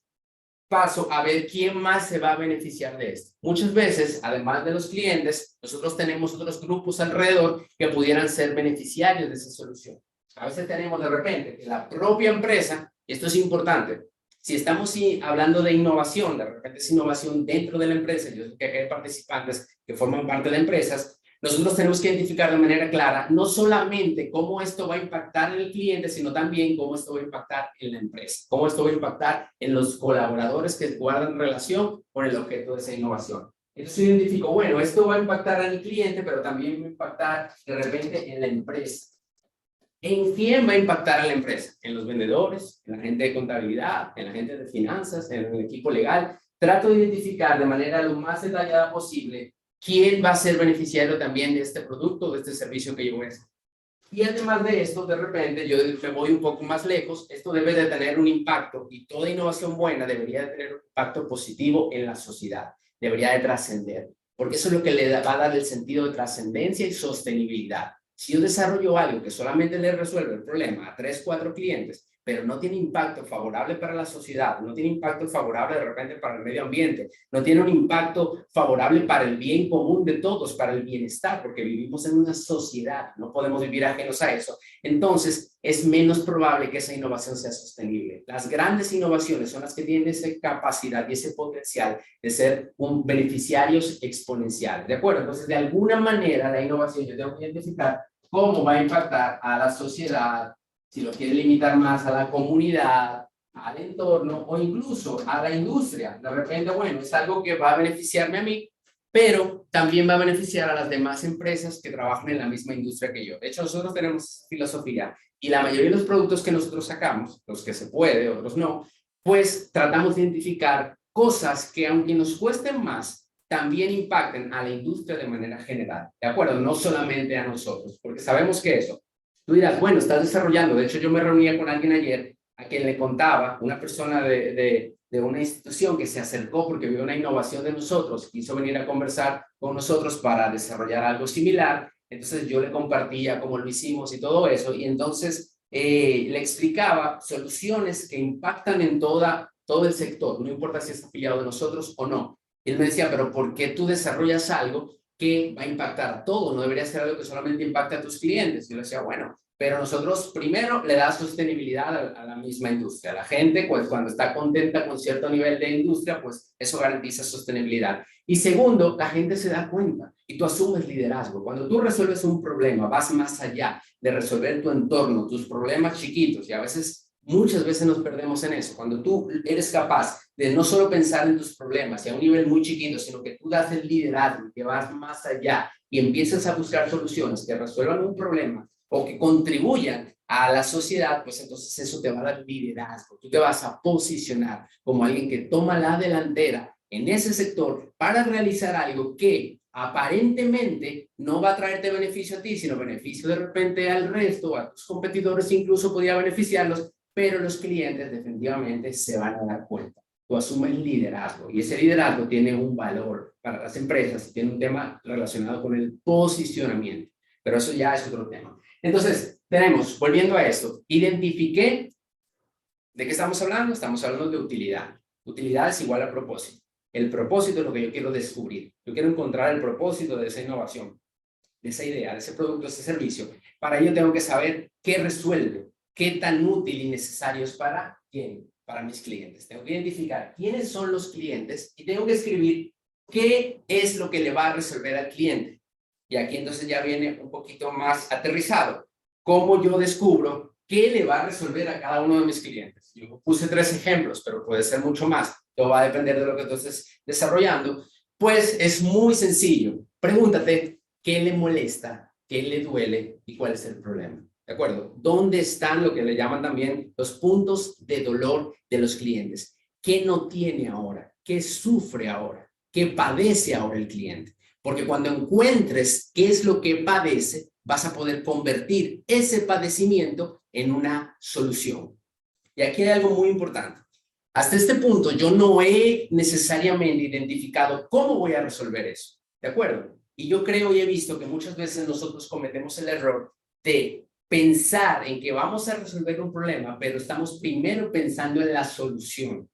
paso a ver quién más se va a beneficiar de esto. Muchas veces, además de los clientes, nosotros tenemos otros grupos alrededor que pudieran ser beneficiarios de esa solución. A veces tenemos de repente que la propia empresa, y esto es importante, si estamos hablando de innovación, de repente es innovación dentro de la empresa, yo sé que hay participantes que forman parte de empresas, nosotros tenemos que identificar de manera clara no solamente cómo esto va a impactar en el cliente, sino también cómo esto va a impactar en la empresa, cómo esto va a impactar en los colaboradores que guardan relación con el objeto de esa innovación. Entonces identifico, bueno, esto va a impactar en el cliente, pero también va a impactar de repente en la empresa. ¿En quién va a impactar a la empresa? En los vendedores, en la gente de contabilidad, en la gente de finanzas, en el equipo legal. Trato de identificar de manera lo más detallada posible quién va a ser beneficiario también de este producto, de este servicio que yo voy a hacer. Y además de esto, de repente, yo me voy un poco más lejos, esto debe de tener un impacto y toda innovación buena debería de tener un impacto positivo en la sociedad, debería de trascender, porque eso es lo que le va a dar el sentido de trascendencia y sostenibilidad. Si yo desarrollo algo que solamente le resuelve el problema a 3, 4 clientes, pero no tiene impacto favorable para la sociedad, no tiene impacto favorable de repente para el medio ambiente, no tiene un impacto favorable para el bien común de todos, para el bienestar, porque vivimos en una sociedad, no podemos vivir ajenos a eso, entonces es menos probable que esa innovación sea sostenible. Las grandes innovaciones son las que tienen esa capacidad y ese potencial de ser beneficiarios exponenciales, ¿de acuerdo? Entonces, de alguna manera, la innovación, yo tengo que identificar cómo va a impactar a la sociedad, si lo quiere limitar más a la comunidad, al entorno o incluso a la industria. De repente, bueno, es algo que va a beneficiarme a mí, pero también va a beneficiar a las demás empresas que trabajan en la misma industria que yo. De hecho, nosotros tenemos esa filosofía y la mayoría de los productos que nosotros sacamos, los que se puede, otros no, pues tratamos de identificar cosas que aunque nos cuesten más, también impacten a la industria de manera general, ¿de acuerdo? No solamente a nosotros, porque sabemos que eso. Tú dirás, bueno, estás desarrollando. De hecho, yo me reunía con alguien ayer a quien le contaba, una persona de una institución que se acercó porque vio una innovación de nosotros, quiso venir a conversar con nosotros para desarrollar algo similar. Entonces yo le compartía cómo lo hicimos y todo eso. Y entonces le explicaba soluciones que impactan en todo el sector, no importa si es afiliado de nosotros o no. Y él me decía, pero ¿por qué tú desarrollas algo que va a impactar a todo? No debería ser algo que solamente impacte a tus clientes. Y yo le decía, bueno, pero nosotros primero le da sostenibilidad a la misma industria. La gente, pues cuando está contenta con cierto nivel de industria, pues eso garantiza sostenibilidad. Y segundo, la gente se da cuenta y tú asumes liderazgo. Cuando tú resuelves un problema, vas más allá de resolver tu entorno, tus problemas chiquitos, y a veces, muchas veces nos perdemos en eso. Cuando tú eres capaz de no solo pensar en tus problemas y a un nivel muy chiquito, sino que tú das el liderazgo, que vas más allá y empiezas a buscar soluciones que resuelvan un problema o que contribuyan a la sociedad, pues entonces eso te va a dar liderazgo. Tú te vas a posicionar como alguien que toma la delantera en ese sector para realizar algo que aparentemente no va a traerte beneficio a ti, sino beneficio de repente al resto, a tus competidores, incluso podría beneficiarlos, pero los clientes definitivamente se van a dar cuenta. Tú asumes liderazgo y ese liderazgo tiene un valor para las empresas, tiene un tema relacionado con el posicionamiento, pero eso ya es otro tema. Entonces, tenemos, volviendo a esto, identifiqué de qué estamos hablando. Estamos hablando de utilidad. Utilidad es igual a propósito. El propósito es lo que yo quiero descubrir. Yo quiero encontrar el propósito de esa innovación, de esa idea, de ese producto, de ese servicio. Para ello tengo que saber qué resuelve, qué tan útil y necesario es para quién, para mis clientes. Tengo que identificar quiénes son los clientes y tengo que escribir qué es lo que le va a resolver al cliente. Y aquí entonces ya viene un poquito más aterrizado. ¿Cómo yo descubro qué le va a resolver a cada uno de mis clientes? Yo puse 3 ejemplos, pero puede ser mucho más. Todo va a depender de lo que tú estés desarrollando. Pues es muy sencillo. Pregúntate qué le molesta, qué le duele y cuál es el problema. ¿De acuerdo? ¿Dónde están lo que le llaman también los puntos de dolor de los clientes? ¿Qué no tiene ahora? ¿Qué sufre ahora? ¿Qué padece ahora el cliente? Porque cuando encuentres qué es lo que padece, vas a poder convertir ese padecimiento en una solución. Y aquí hay algo muy importante. Hasta este punto yo no he necesariamente identificado cómo voy a resolver eso. ¿De acuerdo? Y yo creo y he visto que muchas veces nosotros cometemos el error de pensar en que vamos a resolver un problema, pero estamos primero pensando en la solución.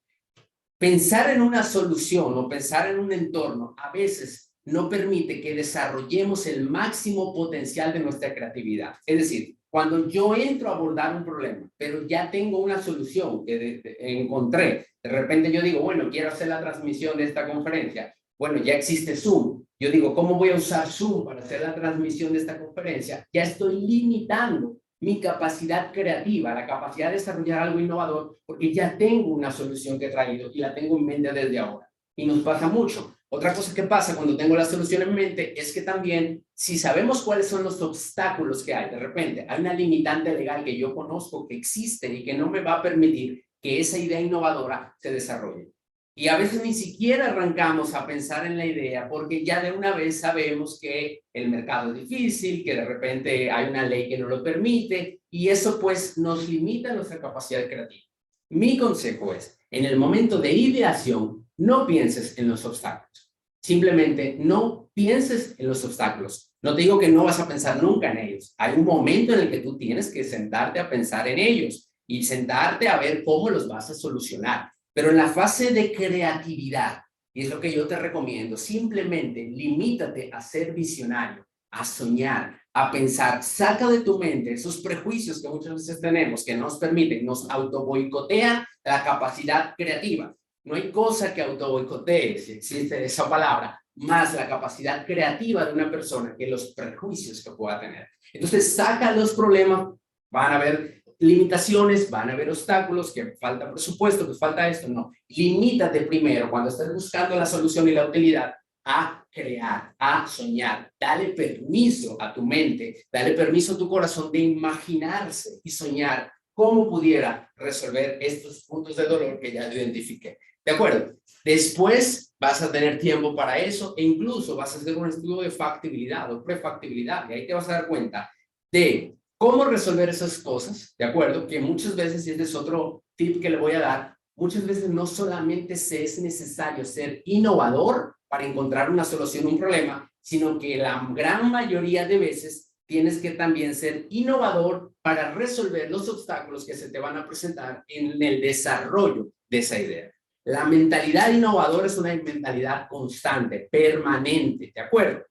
Pensar en una solución o pensar en un entorno a veces no permite que desarrollemos el máximo potencial de nuestra creatividad. Es decir, cuando yo entro a abordar un problema, pero ya tengo una solución que encontré, de repente yo digo, bueno, quiero hacer la transmisión de esta conferencia. Bueno, ya existe Zoom. Yo digo, ¿cómo voy a usar Zoom para hacer la transmisión de esta conferencia? Ya estoy limitando mi capacidad creativa, la capacidad de desarrollar algo innovador, porque ya tengo una solución que he traído y la tengo en mente desde ahora. Y nos pasa mucho. Otra cosa que pasa cuando tengo la solución en mente es que también, si sabemos cuáles son los obstáculos que hay, de repente hay una limitante legal que yo conozco que existe y que no me va a permitir que esa idea innovadora se desarrolle. Y a veces ni siquiera arrancamos a pensar en la idea porque ya de una vez sabemos que el mercado es difícil, que de repente hay una ley que no lo permite y eso pues nos limita nuestra capacidad creativa. Mi consejo es, en el momento de ideación, no pienses en los obstáculos. Simplemente no pienses en los obstáculos. No te digo que no vas a pensar nunca en ellos. Hay un momento en el que tú tienes que sentarte a pensar en ellos. y sentarte a ver cómo los vas a solucionar. Pero en la fase de creatividad, y es lo que yo te recomiendo, simplemente limítate a ser visionario, a soñar, a pensar, saca de tu mente esos prejuicios que muchas veces tenemos, que nos permiten, nos autoboicotean la capacidad creativa. No hay cosa que autoboicotee, si existe esa palabra, más la capacidad creativa de una persona que los prejuicios que pueda tener. Entonces, saca los problemas, van a haber limitaciones, van a haber obstáculos, que falta presupuesto, que falta esto, no. Limítate primero, cuando estés buscando la solución y la utilidad, a crear, a soñar. Dale permiso a tu mente, dale permiso a tu corazón de imaginarse y soñar cómo pudiera resolver estos puntos de dolor que ya identifiqué. ¿De acuerdo? Después vas a tener tiempo para eso e incluso vas a hacer un estudio de factibilidad o prefactibilidad y ahí te vas a dar cuenta de cómo resolver esas cosas, ¿de acuerdo? Que muchas veces, y este es otro tip que le voy a dar, muchas veces no solamente es necesario ser innovador para encontrar una solución a un problema, sino que la gran mayoría de veces tienes que también ser innovador para resolver los obstáculos que se te van a presentar en el desarrollo de esa idea. La mentalidad innovadora es una mentalidad constante, permanente, ¿de acuerdo?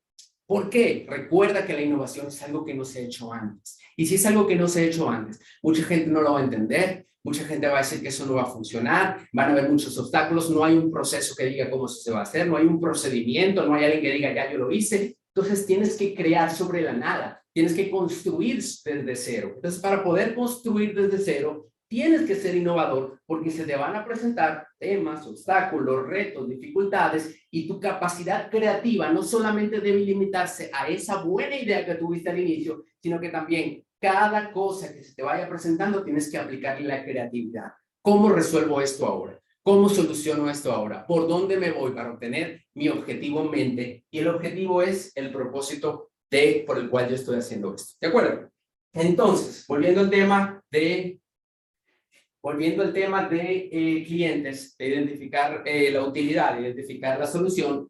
¿Por qué? Recuerda que la innovación es algo que no se ha hecho antes. Y si es algo que no se ha hecho antes, mucha gente no lo va a entender, mucha gente va a decir que eso no va a funcionar, van a haber muchos obstáculos, no hay un proceso que diga cómo se va a hacer, no hay un procedimiento, no hay alguien que diga ya yo lo hice. Entonces tienes que crear sobre la nada, tienes que construir desde cero. Entonces para poder construir desde cero, tienes que ser innovador porque se te van a presentar temas, obstáculos, retos, dificultades y tu capacidad creativa no solamente debe limitarse a esa buena idea que tuviste al inicio, sino que también cada cosa que se te vaya presentando tienes que aplicarle la creatividad. ¿Cómo resuelvo esto ahora? ¿Cómo soluciono esto ahora? ¿Por dónde me voy para obtener mi objetivo en mente? Y el objetivo es el propósito por el cual yo estoy haciendo esto. ¿De acuerdo? Entonces, volviendo al tema de clientes, de identificar la utilidad, de identificar la solución,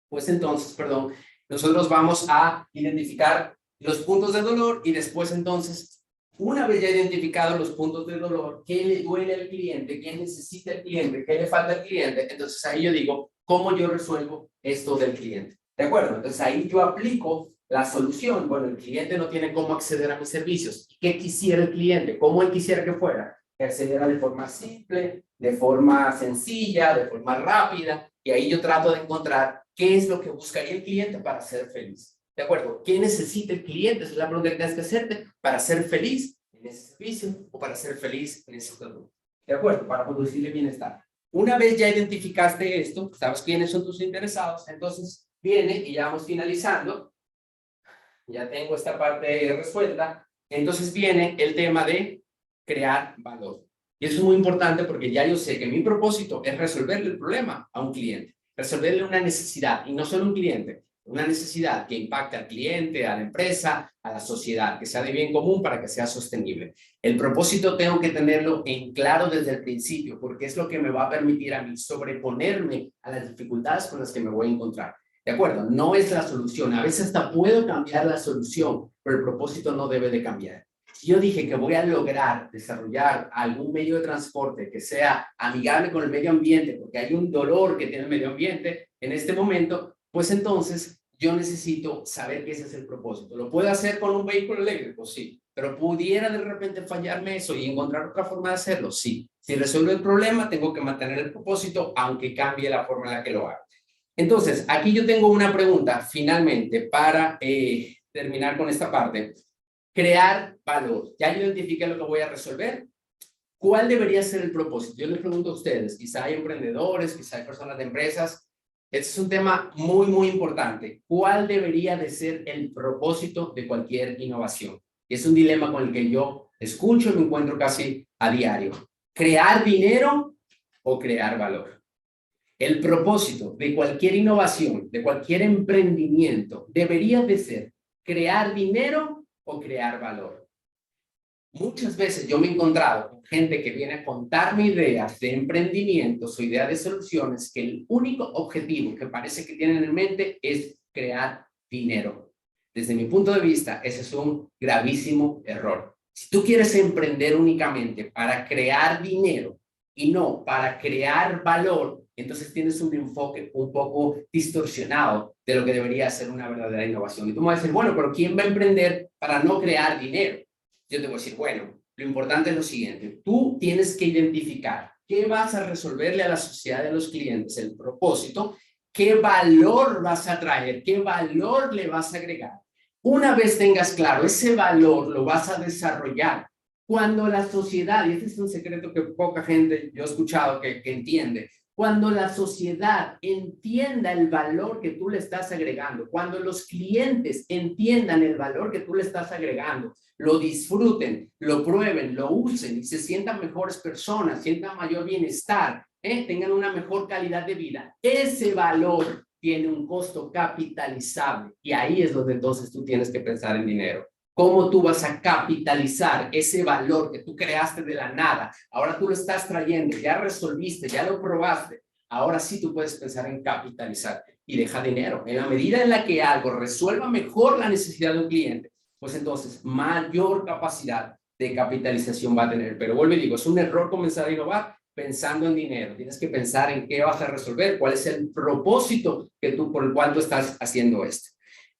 pues entonces, perdón, nosotros vamos a identificar los puntos de dolor y después entonces, una vez ya identificados los puntos de dolor, qué le duele al cliente, qué necesita el cliente, qué le falta al cliente, entonces ahí yo digo, ¿cómo yo resuelvo esto del cliente? ¿De acuerdo? Entonces ahí yo aplico la solución. Bueno, el cliente no tiene cómo acceder a mis servicios. ¿Qué quisiera el cliente? ¿Cómo él quisiera que fuera? Que accediera de forma simple, de forma sencilla, de forma rápida, y ahí yo trato de encontrar qué es lo que buscaría el cliente para ser feliz. ¿De acuerdo? ¿Qué necesita el cliente? Esa es la pregunta que tienes que hacerte para ser feliz en ese servicio o para ser feliz en ese producto. ¿De acuerdo? Para producirle bienestar. Una vez ya identificaste esto, sabes quiénes son tus interesados, entonces viene y ya vamos finalizando. Ya tengo esta parte resuelta. Entonces viene el tema de crear valor. Y eso es muy importante porque ya yo sé que mi propósito es resolverle el problema a un cliente, resolverle una necesidad, y no solo un cliente, una necesidad que impacte al cliente, a la empresa, a la sociedad, que sea de bien común para que sea sostenible. El propósito tengo que tenerlo en claro desde el principio, porque es lo que me va a permitir a mí sobreponerme a las dificultades con las que me voy a encontrar. ¿De acuerdo? No es la solución. A veces hasta puedo cambiar la solución, pero el propósito no debe de cambiar. Si yo dije que voy a lograr desarrollar algún medio de transporte que sea amigable con el medio ambiente, porque hay un dolor que tiene el medio ambiente en este momento, pues entonces yo necesito saber que ese es el propósito. ¿Lo puedo hacer con un vehículo eléctrico? Sí. ¿Pero pudiera de repente fallarme eso y encontrar otra forma de hacerlo? Sí. Si resuelvo el problema, tengo que mantener el propósito, aunque cambie la forma en la que lo hago. Entonces, aquí yo tengo una pregunta, finalmente, para terminar con esta parte. Crear valor. Ya yo identifiqué lo que voy a resolver. ¿Cuál debería ser el propósito? Yo les pregunto a ustedes, quizá hay emprendedores, quizá hay personas de empresas. Este es un tema muy, muy importante. ¿Cuál debería de ser el propósito de cualquier innovación? Y es un dilema con el que yo escucho y me encuentro casi a diario. ¿Crear dinero o crear valor? El propósito de cualquier innovación, de cualquier emprendimiento, debería de ser crear dinero o crear valor. Muchas veces yo me he encontrado con gente que viene a contarme ideas de emprendimientos o ideas de soluciones que el único objetivo que parece que tienen en mente es crear dinero. Desde mi punto de vista, ese es un gravísimo error. Si tú quieres emprender únicamente para crear dinero y no para crear valor, entonces tienes un enfoque un poco distorsionado de lo que debería ser una verdadera innovación. Y tú me vas a decir, bueno, pero ¿quién va a emprender para no crear dinero? Yo te voy a decir, bueno, lo importante es lo siguiente. Tú tienes que identificar qué vas a resolverle a la sociedad de los clientes, el propósito, qué valor vas a traer, qué valor le vas a agregar. Una vez tengas claro ese valor, lo vas a desarrollar. Cuando la sociedad, y este es un secreto que poca gente yo he escuchado que entiende, cuando la sociedad entienda el valor que tú le estás agregando, cuando los clientes entiendan el valor que tú le estás agregando, lo disfruten, lo prueben, lo usen y se sientan mejores personas, sientan mayor bienestar, tengan una mejor calidad de vida, ese valor tiene un costo capitalizable y ahí es donde entonces tú tienes que pensar en dinero. ¿Cómo tú vas a capitalizar ese valor que tú creaste de la nada? Ahora tú lo estás trayendo, ya resolviste, ya lo probaste. Ahora sí tú puedes pensar en capitalizar y deja dinero. En la medida en la que algo resuelva mejor la necesidad de un cliente, pues entonces mayor capacidad de capitalización va a tener. Pero vuelvo y digo, es un error comenzar a innovar pensando en dinero. Tienes que pensar en qué vas a resolver, cuál es el propósito que tú, por el cual tú estás haciendo esto.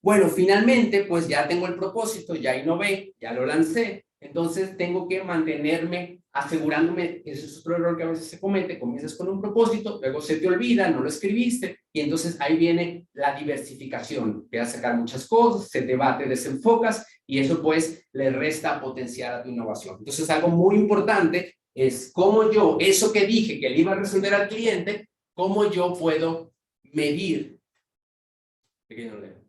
Bueno, finalmente, pues ya tengo el propósito, ya innové, ya lo lancé, entonces tengo que mantenerme asegurándome, ese es otro error que a veces se comete, comienzas con un propósito, luego se te olvida, no lo escribiste, y entonces ahí viene la diversificación, te vas a sacar muchas cosas, se te va, te desenfocas, y eso pues le resta potencial a tu innovación. Entonces algo muy importante es cómo yo, eso que dije que le iba a resolver al cliente, cómo yo puedo medir, pequeño leo,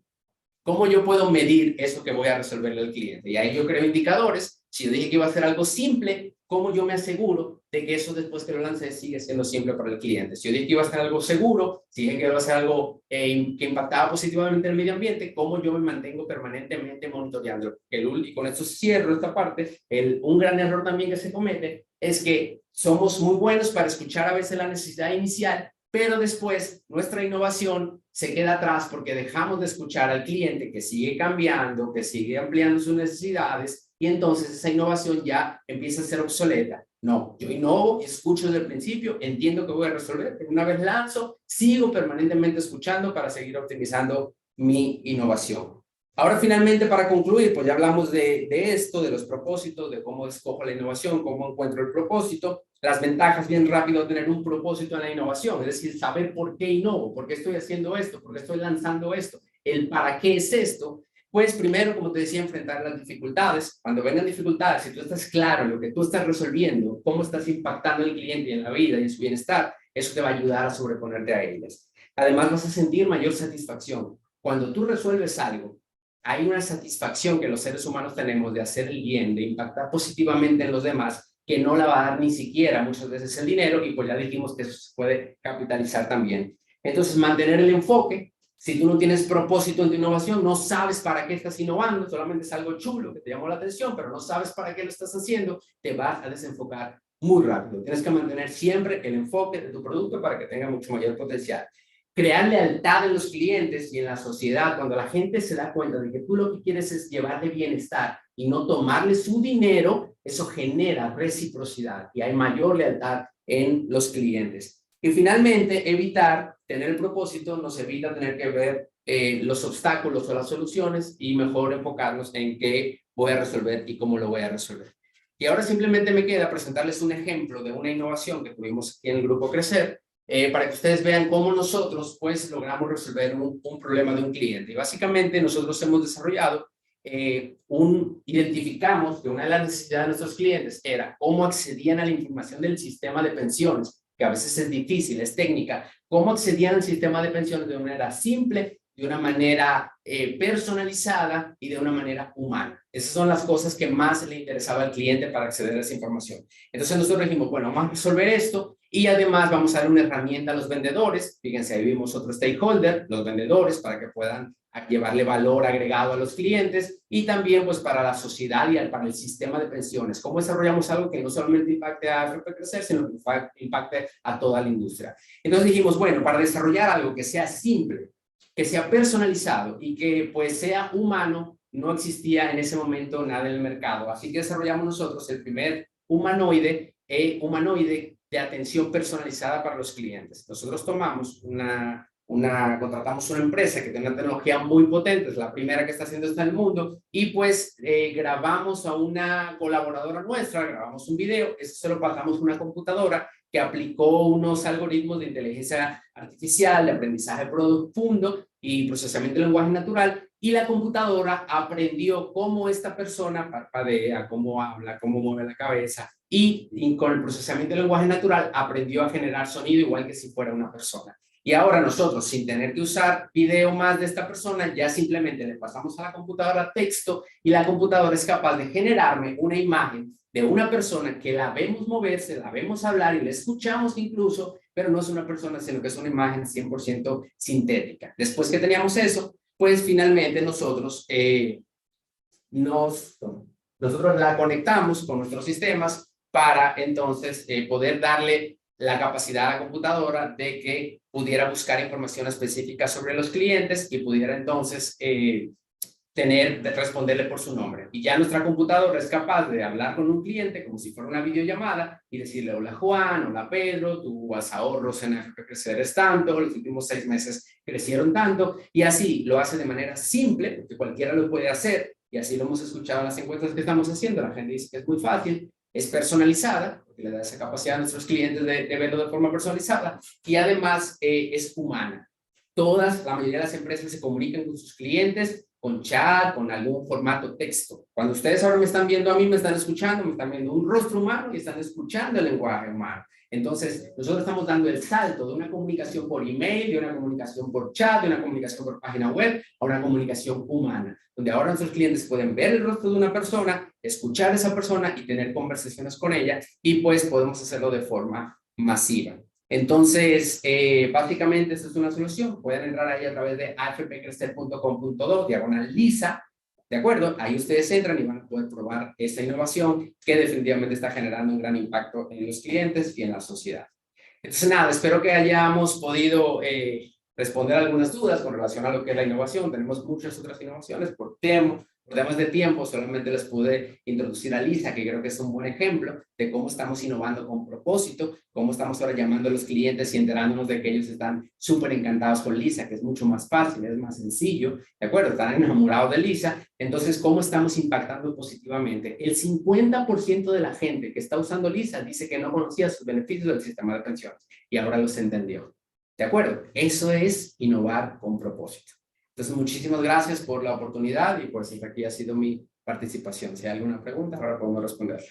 ¿cómo yo puedo medir eso que voy a resolverle al cliente? Y ahí yo creo indicadores. Si yo dije que iba a ser algo simple, ¿cómo yo me aseguro de que eso después que lo lancé sigue siendo simple para el cliente? Si yo dije que iba a ser algo seguro, si dije que iba a ser algo que impactaba positivamente en el medio ambiente, ¿cómo yo me mantengo permanentemente monitoreando? Y con esto cierro esta parte. Un gran error también que se comete es que somos muy buenos para escuchar a veces la necesidad inicial, pero después nuestra innovación se queda atrás porque dejamos de escuchar al cliente que sigue cambiando, que sigue ampliando sus necesidades y entonces esa innovación ya empieza a ser obsoleta. No, yo innovo, escucho desde el principio, entiendo que voy a resolver, pero una vez lanzo, sigo permanentemente escuchando para seguir optimizando mi innovación. Ahora finalmente para concluir, pues ya hablamos de esto, de los propósitos, de cómo escojo la innovación, cómo encuentro el propósito, las ventajas bien rápido de tener un propósito en la innovación, es decir, saber por qué innovo, por qué estoy haciendo esto, por qué estoy lanzando esto, el para qué es esto. Pues primero, como te decía, enfrentar las dificultades. Cuando vengan dificultades, si tú estás claro en lo que tú estás resolviendo, cómo estás impactando al cliente en la vida y en su bienestar, eso te va a ayudar a sobreponerte a ellas. Además, vas a sentir mayor satisfacción. Cuando tú resuelves algo, hay una satisfacción que los seres humanos tenemos de hacer el bien, de impactar positivamente en los demás, que no la va a dar ni siquiera muchas veces el dinero, y pues ya dijimos que eso se puede capitalizar también. Entonces, mantener el enfoque. Si tú no tienes propósito en tu innovación, no sabes para qué estás innovando, solamente es algo chulo que te llamó la atención, pero no sabes para qué lo estás haciendo, te vas a desenfocar muy rápido. Tienes que mantener siempre el enfoque de tu producto para que tenga mucho mayor potencial. Crear lealtad en los clientes y en la sociedad, cuando la gente se da cuenta de que tú lo que quieres es llevarle bienestar y no tomarle su dinero, eso genera reciprocidad y hay mayor lealtad en los clientes. Y finalmente, evitar tener el propósito nos evita tener que ver los obstáculos o las soluciones y mejor enfocarnos en qué voy a resolver y cómo lo voy a resolver. Y ahora simplemente me queda presentarles un ejemplo de una innovación que tuvimos aquí en el Grupo Crecer, para que ustedes vean cómo nosotros pues logramos resolver un problema de un cliente. Y básicamente nosotros hemos desarrollado, identificamos que una de las necesidades de nuestros clientes era cómo accedían a la información del sistema de pensiones, que a veces es difícil, es técnica, cómo accedían al sistema de pensiones de una manera simple, de una manera personalizada y de una manera humana. Esas son las cosas que más le interesaba al cliente para acceder a esa información. Entonces nosotros dijimos, bueno, vamos a resolver esto y además vamos a dar una herramienta a los vendedores. Fíjense, ahí vimos otro stakeholder, los vendedores, para que puedan llevarle valor agregado a los clientes y también pues para la sociedad y para el sistema de pensiones. ¿Cómo desarrollamos algo que no solamente impacte a AFP Crecer, sino que impacte a toda la industria? Entonces dijimos, bueno, para desarrollar algo que sea simple, que sea personalizado y que pues sea humano, no existía en ese momento nada en el mercado. Así que desarrollamos nosotros el primer humanoide de atención personalizada para los clientes. Nosotros tomamos contratamos una empresa que tiene una tecnología muy potente, es la primera que está haciendo esto en el mundo, y pues grabamos a una colaboradora nuestra, grabamos un video, eso se lo pasamos a una computadora que aplicó unos algoritmos de inteligencia artificial, de aprendizaje profundo y procesamiento de lenguaje natural, y la computadora aprendió cómo esta persona parpadea, cómo habla, cómo mueve la cabeza, y con el procesamiento de lenguaje natural aprendió a generar sonido igual que si fuera una persona. Y ahora nosotros, sin tener que usar video más de esta persona, ya simplemente le pasamos a la computadora texto y la computadora es capaz de generarme una imagen de una persona que la vemos moverse, la vemos hablar y la escuchamos incluso, pero no es una persona, sino que es una imagen 100% sintética. Después que teníamos eso, pues finalmente nosotros la conectamos con nuestros sistemas para entonces poder darle la capacidad a la computadora de que pudiera buscar información específica sobre los clientes y pudiera entonces responderle por su nombre. Y ya nuestra computadora es capaz de hablar con un cliente como si fuera una videollamada y decirle: hola Juan, hola Pedro, tus ahorros en AFP Crecer es tanto, los últimos 6 meses crecieron tanto, y así lo hace de manera simple, porque cualquiera lo puede hacer, y así lo hemos escuchado en las encuestas que estamos haciendo. La gente dice que es muy fácil, es personalizada, porque le da esa capacidad a nuestros clientes de verlo de forma personalizada, y además es humana. La mayoría de las empresas se comunican con sus clientes con chat, con algún formato texto. Cuando ustedes ahora me están viendo a mí, me están escuchando, me están viendo un rostro humano y están escuchando el lenguaje humano. Entonces, nosotros estamos dando el salto de una comunicación por email, de una comunicación por chat, de una comunicación por página web, a una comunicación humana, donde ahora nuestros clientes pueden ver el rostro de una persona, escuchar a esa persona y tener conversaciones con ella, y pues podemos hacerlo de forma masiva. Entonces, básicamente esta es una solución. Pueden entrar ahí a través de afpcrecer.com.do/Lisa, ¿de acuerdo? Ahí ustedes entran y van a poder probar esta innovación que definitivamente está generando un gran impacto en los clientes y en la sociedad. Entonces, nada, espero que hayamos podido responder algunas dudas con relación a lo que es la innovación. Tenemos muchas otras innovaciones por temas de tiempo. Solamente les pude introducir a Lisa, que creo que es un buen ejemplo de cómo estamos innovando con propósito, cómo estamos ahora llamando a los clientes y enterándonos de que ellos están súper encantados con Lisa, que es mucho más fácil, es más sencillo, ¿de acuerdo? Están enamorados de Lisa. Entonces, ¿cómo estamos impactando positivamente? El 50% de la gente que está usando Lisa dice que no conocía sus beneficios del sistema de pensiones y ahora los entendió. ¿De acuerdo? Eso es innovar con propósito. Entonces, muchísimas gracias por la oportunidad y pues aquí ha sido mi participación. Si hay alguna pregunta, ahora podemos responder.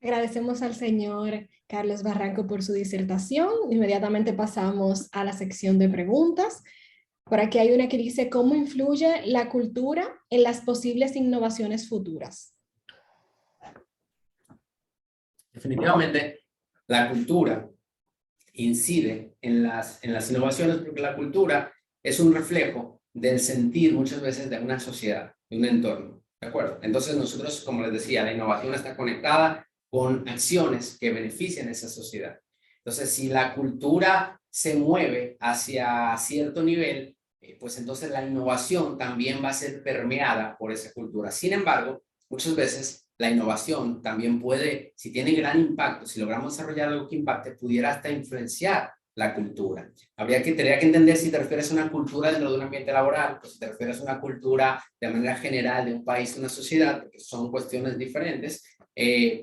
Agradecemos al señor Carlos Barranco por su disertación. Inmediatamente pasamos a la sección de preguntas. Por aquí hay una que dice: ¿cómo influye la cultura en las posibles innovaciones futuras? Definitivamente, la cultura incide en las innovaciones, porque la cultura es un reflejo del sentir muchas veces de una sociedad, de un entorno, ¿de acuerdo? Entonces nosotros, como les decía, la innovación está conectada con acciones que benefician a esa sociedad. Entonces, si la cultura se mueve hacia cierto nivel, pues entonces la innovación también va a ser permeada por esa cultura. Sin embargo, muchas veces la innovación también puede, si tiene gran impacto, si logramos desarrollar algo que impacte, pudiera hasta influenciar la cultura. Tendría que entender si te refieres a una cultura dentro de un ambiente laboral, o si te refieres a una cultura de manera general de un país, una sociedad, porque son cuestiones diferentes,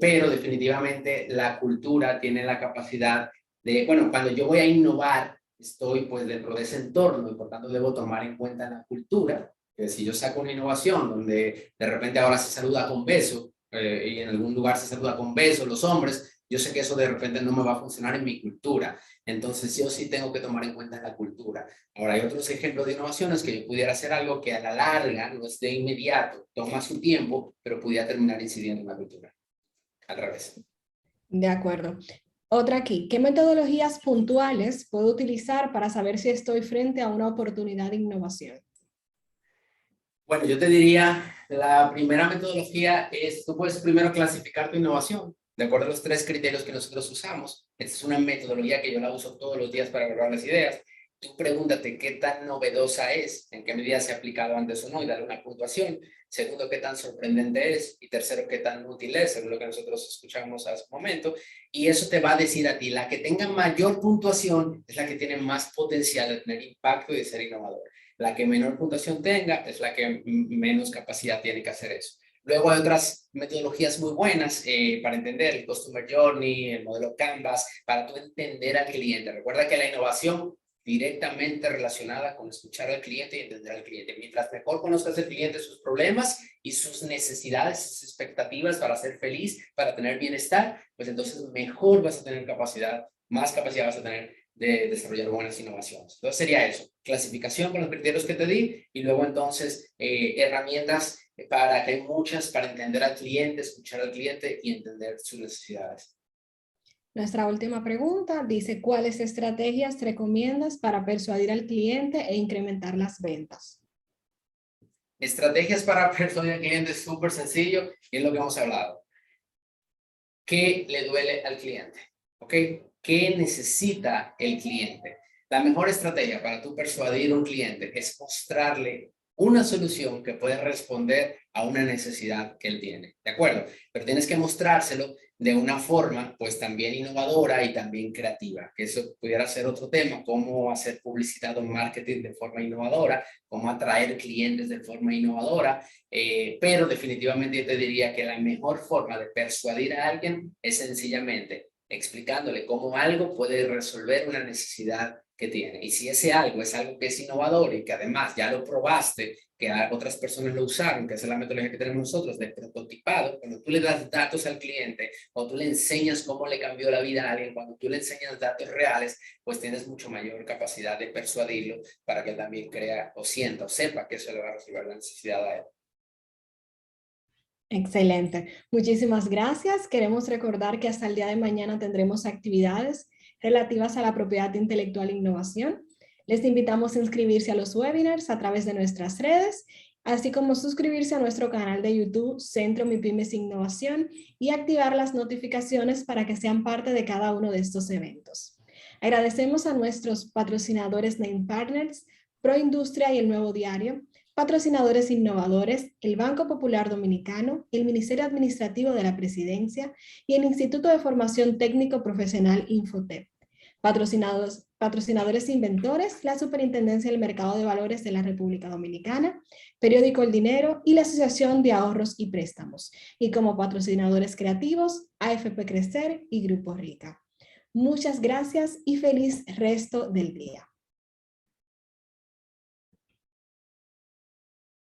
pero definitivamente la cultura tiene la capacidad de, bueno, cuando yo voy a innovar, estoy pues dentro de ese entorno y por tanto debo tomar en cuenta la cultura. Que si yo saco una innovación donde de repente ahora se saluda con beso, y en algún lugar se saluda con besos los hombres, yo sé que eso de repente no me va a funcionar en mi cultura. Entonces yo sí tengo que tomar en cuenta la cultura. Ahora hay otros ejemplos de innovaciones que yo pudiera hacer algo que a la larga no es de inmediato, toma su tiempo, pero pudiera terminar incidiendo en la cultura. Al revés. De acuerdo. Otra aquí: ¿qué metodologías puntuales puedo utilizar para saber si estoy frente a una oportunidad de innovación? Bueno, yo te diría, la primera metodología es, tú puedes primero clasificar tu innovación de acuerdo a los 3 criterios que nosotros usamos. Esta es una metodología que yo la uso todos los días para evaluar las ideas. tú pregúntate qué tan novedosa es, en qué medida se ha aplicado antes o no, y darle una puntuación. Segundo, qué tan sorprendente es. Y tercero, qué tan útil es, según lo que nosotros escuchamos hace un momento. Y eso te va a decir a ti, la que tenga mayor puntuación es la que tiene más potencial de tener impacto y de ser innovador. La que menor puntuación tenga es la que menos capacidad tiene que hacer eso. Luego hay otras metodologías muy buenas para entender el Customer Journey, el modelo Canvas, para tú entender al cliente. Recuerda que la innovación directamente relacionada con escuchar al cliente y entender al cliente. Mientras mejor conozcas al cliente, sus problemas y sus necesidades, sus expectativas para ser feliz, para tener bienestar, pues entonces mejor vas a tener capacidad, más capacidad vas a tener de desarrollar buenas innovaciones. Entonces sería eso, clasificación con los criterios que te di y luego entonces herramientas para que hay muchas para entender al cliente, escuchar al cliente y entender sus necesidades. Nuestra última pregunta dice, ¿cuáles estrategias recomiendas para persuadir al cliente e incrementar las ventas? Estrategias para persuadir al cliente es súper sencillo y es lo que hemos hablado. ¿Qué le duele al cliente? ¿Ok? ¿Qué necesita el cliente? La mejor estrategia para tú persuadir a un cliente es mostrarle una solución que puede responder a una necesidad que él tiene. ¿De acuerdo? Pero tienes que mostrárselo de una forma, pues también innovadora y también creativa. Que eso pudiera ser otro tema, cómo hacer publicidad o marketing de forma innovadora, cómo atraer clientes de forma innovadora. Pero definitivamente yo te diría que la mejor forma de persuadir a alguien es sencillamente explicándole cómo algo puede resolver una necesidad que tiene. Y si ese algo es algo que es innovador y que además ya lo probaste, que otras personas lo usaron, que es la metodología que tenemos nosotros de prototipado, cuando tú le das datos al cliente o tú le enseñas cómo le cambió la vida a alguien, cuando tú le enseñas datos reales, pues tienes mucho mayor capacidad de persuadirlo para que él también crea o sienta o sepa que eso le va a resolver la necesidad a él. Excelente. Muchísimas gracias. Queremos recordar que hasta el día de mañana tendremos actividades relativas a la propiedad intelectual e innovación. Les invitamos a inscribirse a los webinars a través de nuestras redes, así como suscribirse a nuestro canal de YouTube Centro MIPYMES Innovación y activar las notificaciones para que sean parte de cada uno de estos eventos. Agradecemos a nuestros patrocinadores Name Partners, Proindustria y El Nuevo Diario, patrocinadores innovadores, el Banco Popular Dominicano, el Ministerio Administrativo de la Presidencia y el Instituto de Formación Técnico Profesional Infotep. Patrocinadores inventores, la Superintendencia del Mercado de Valores de la República Dominicana, Periódico El Dinero y la Asociación de Ahorros y Préstamos. Y como patrocinadores creativos, AFP Crecer y Grupo Rica. Muchas gracias y feliz resto del día.